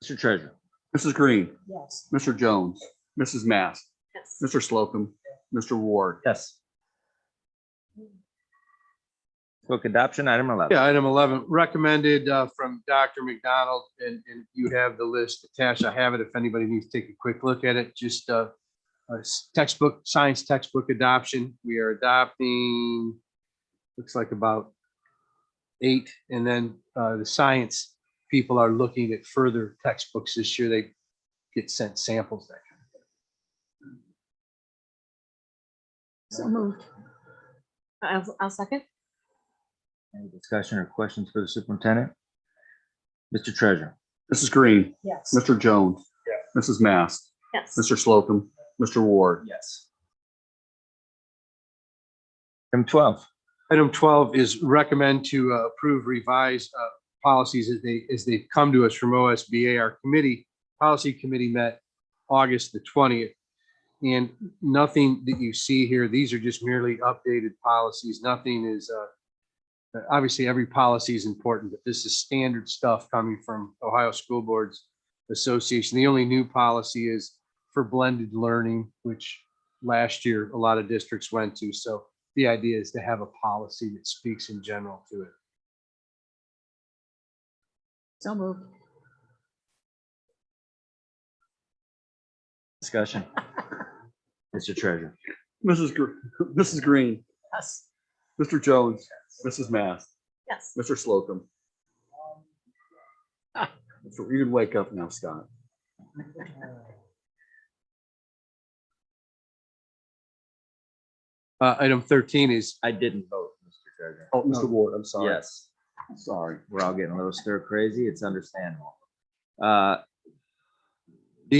C: Mr. Treasurer.
E: Mrs. Green,
F: Yes.
E: Mr. Jones, Mrs. Mass,
F: Yes.
E: Mr. Slocum, Mr. Ward.
C: Yes. Book adoption, item 11.
M: Yeah, item 11, recommended from Dr. McDonald, and you have the list attached. I have it if anybody needs to take a quick look at it. Just a textbook, science textbook adoption. We are adopting, looks like about 8, and then the science people are looking at further textbooks this year. They get sent samples, that kind of thing.
F: So moved. I'll second.
C: Any discussion or questions for the superintendent? Mr. Treasurer.
E: Mrs. Green,
F: Yes.
E: Mr. Jones, Mrs. Mass,
F: Yes.
E: Mr. Slocum, Mr. Ward.
C: Yes. Item 12.
M: Item 12 is recommend to approve revised policies as they come to us from OSBA. Our policy committee met August the 20th. And nothing that you see here, these are just merely updated policies. Nothing is, obviously every policy is important, but this is standard stuff coming from Ohio School Boards Association. The only new policy is for blended learning, which last year a lot of districts went to. So the idea is to have a policy that speaks in general to it.
F: So moved.
C: Discussion. Mr. Treasurer.
E: Mrs. Green,
F: Yes.
E: Mr. Jones, Mrs. Mass,
F: Yes.
E: Mr. Slocum. So you can wake up now, Scott.
M: Item 13 is,
C: I didn't vote, Mr. Treasurer.
E: Oh, Mr. Ward, I'm sorry.
C: Yes,
E: Sorry.
C: we're all getting a little stir crazy. It's understandable.
M: the,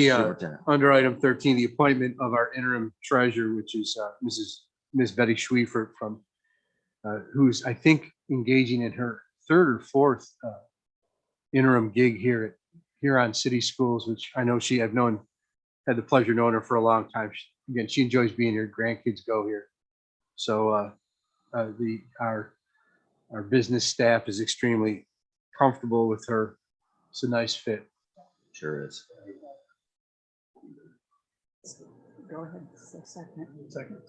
C: Superintendent.
M: under item 13, the appointment of our interim treasurer, which is Ms. Betty Schwiefert from, who's, I think, engaging in her third or fourth interim gig here at Huron City Schools, which I know I've had the pleasure of knowing her for a long time. Again, she enjoys being here. Grandkids go here. So our business staff is extremely comfortable with her. It's a nice fit.
C: Sure is.
F: Go ahead. Second.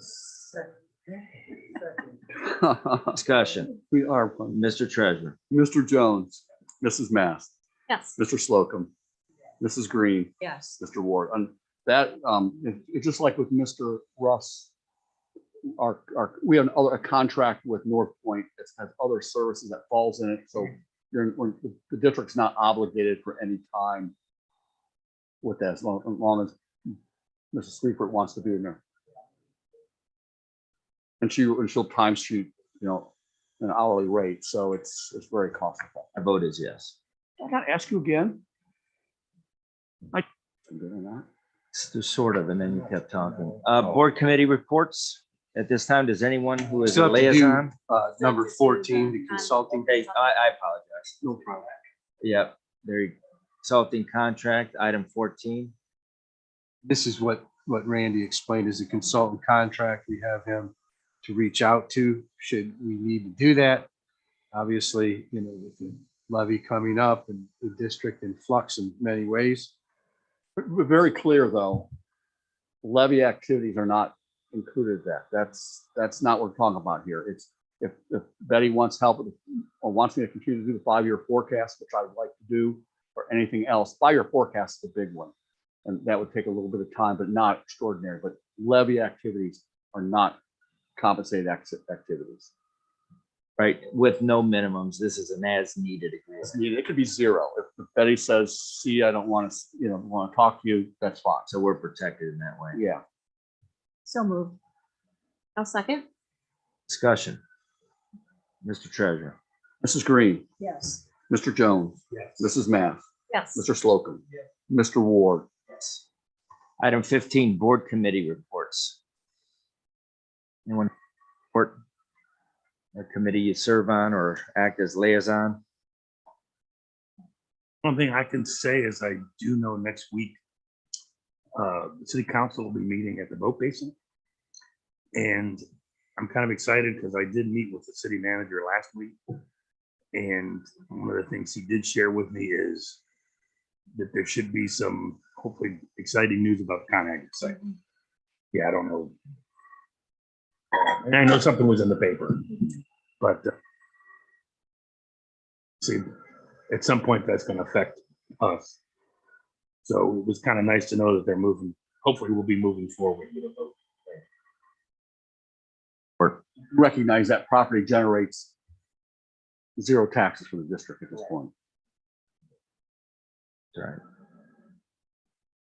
C: Discussion.
E: We are,
C: Mr. Treasurer.
E: Mr. Jones, Mrs. Mass,
F: Yes.
E: Mr. Slocum, Mrs. Green,
F: Yes.
E: Mr. Ward. And that, it's just like with Mr. Russ. We have a contract with North Point that has other services that falls in it. So the district's not obligated for any time with that, as long as Mrs. Sleepert wants to be in there. And she'll time shoot, an hourly rate. So it's very cost effective.
C: My vote is yes.
E: I gotta ask you again. I'm good on that.
C: Sort of, and then you kept talking. Board committee reports. At this time, does anyone who is a
M: Still have to do,
C: liaison?
M: number 14, the consulting.
C: Okay, I apologize.
M: No problem.
C: Yep, there you consulting contract, item 14.
M: This is what Randy explained as a consultant contract. We have him to reach out to should we need to do that. Obviously, with the levy coming up and the district in flux in many ways.
E: We're very clear, though. Levy activities are not included in that. That's not what we're talking about here. It's if Betty wants help with, or wants me to continue to do the 5-year forecast, which I would like to do, or anything else. 5-year forecast is a big one. And that would take a little bit of time, but not extraordinary. But levy activities are not compensated activities.
C: Right, with no minimums. This is an as-needed agreement.
E: It could be 0. If Betty says, "See, I don't want to talk to you," that's fine.
C: So we're protected in that way.
E: Yeah.
F: So moved. I'll second.
C: Discussion. Mr. Treasurer.
E: Mrs. Green,
F: Yes.
E: Mr. Jones,
H: Yes.
E: Mrs. Math,
F: Yes.
E: Mr. Slocum, Mr. Ward.
C: Yes. Item 15, board committee reports. Anyone report a committee you serve on or act as liaison?
H: One thing I can say is I do know next week, the city council will be meeting at the boat basin. And I'm kind of excited because I did meet with the city manager last week. And one of the things he did share with me is that there should be some hopefully exciting news about the ConAg site. Yeah, I don't know. And I know something was in the paper, but see, at some point that's going to affect us. So it was kind of nice to know that they're moving. Hopefully we'll be moving forward with a vote.
E: Recognize that property generates 0 taxes for the district at this point.
C: That's right.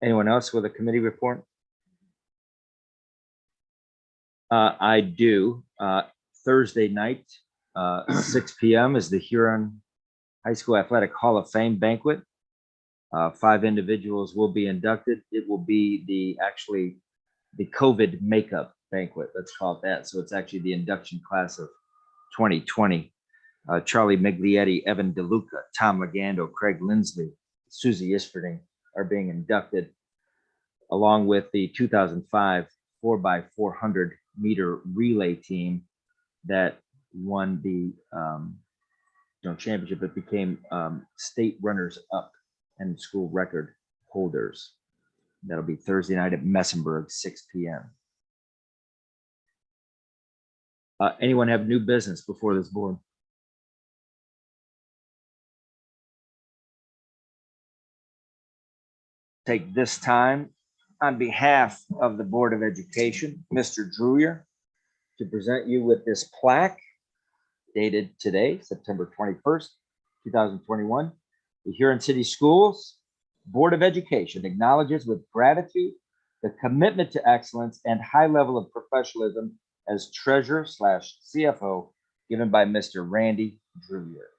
C: Anyone else with a committee report? I do. Thursday night, 6 p.m. is the Huron High School Athletic Hall of Fame banquet. 5 individuals will be inducted. It will be the COVID makeup banquet. Let's call it that. So it's actually the induction class of 2020. Charlie Miglietti, Evan DeLuca, Tom Magando, Craig Lindsley, Susie Isfording are being inducted, along with the 2005 4x400 meter relay team that won the championship. It became state runners up and school record holders. That'll be Thursday night at Messenberg, 6 p.m. Anyone have new business before this board? take this time on behalf of the Board of Education, Mr. Druyer, to present you with this plaque dated today, September 21st, 2021. The Huron City Schools Board of Education acknowledges with gratitude the commitment to excellence and high level of professionalism as treasurer/CFO given by Mr. Randy Druyer.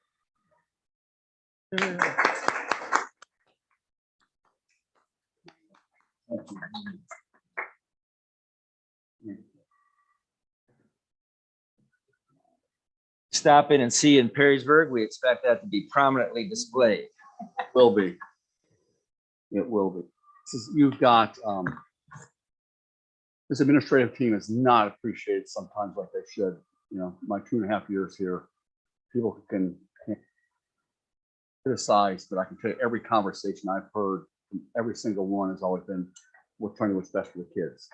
C: Stop in and see in Perrysburg. We expect that to be prominently displayed.
E: Will be. It will be. You've got, this administrative team is not appreciated sometimes like they should. You know, my 2.5 years here, people can criticize, but I can tell you every conversation I've heard from every single one has always been, we're trying to do what's best for the kids.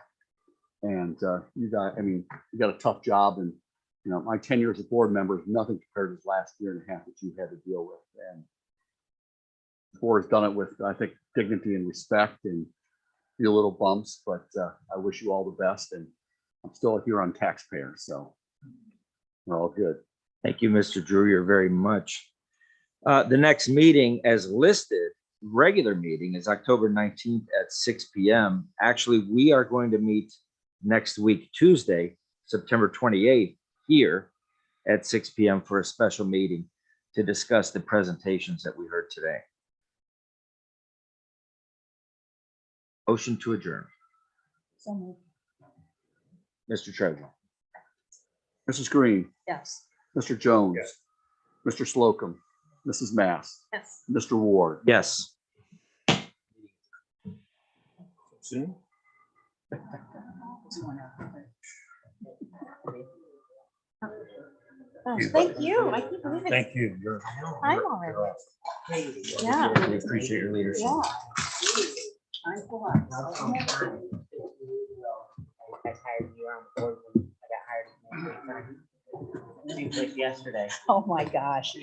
E: And you got a tough job, and you know, my 10 years as board member is nothing compared to this last 1.5 years that you had to deal with. And the board has done it with, I think, dignity and respect, and a few little bumps, but I wish you all the best. And I'm still a Huron taxpayer, so we're all good.
C: Thank you, Mr. Druyer, very much. The next meeting as listed, regular meeting, is October 19th at 6 p.m. Actually, we are going to meet next week, Tuesday, September 28th, here at 6 p.m. for a special meeting to discuss the presentations that we heard today. Motion to adjourn. Mr. Treasurer.
E: Mrs. Green,
D: Yes.
E: Mr. Jones,
H: Yes.
E: Mr. Slocum, Mrs. Mass,
D: Yes.
E: Mr. Ward.
C: Yes.
H: Soon?
D: Gosh, thank you. I can't believe it.
H: Thank you. You're.
D: I'm already. Yeah.
C: We appreciate your leadership.
D: Yeah.
N: I hired you on the board when I got hired. Seems like yesterday.
D: Oh, my gosh.
N: So, I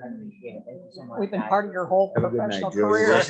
N: appreciate it. Thank you so much,
D: We've been
N: guys.
D: part of your whole
C: Have a good night,
D: professional
C: Joey.
D: career.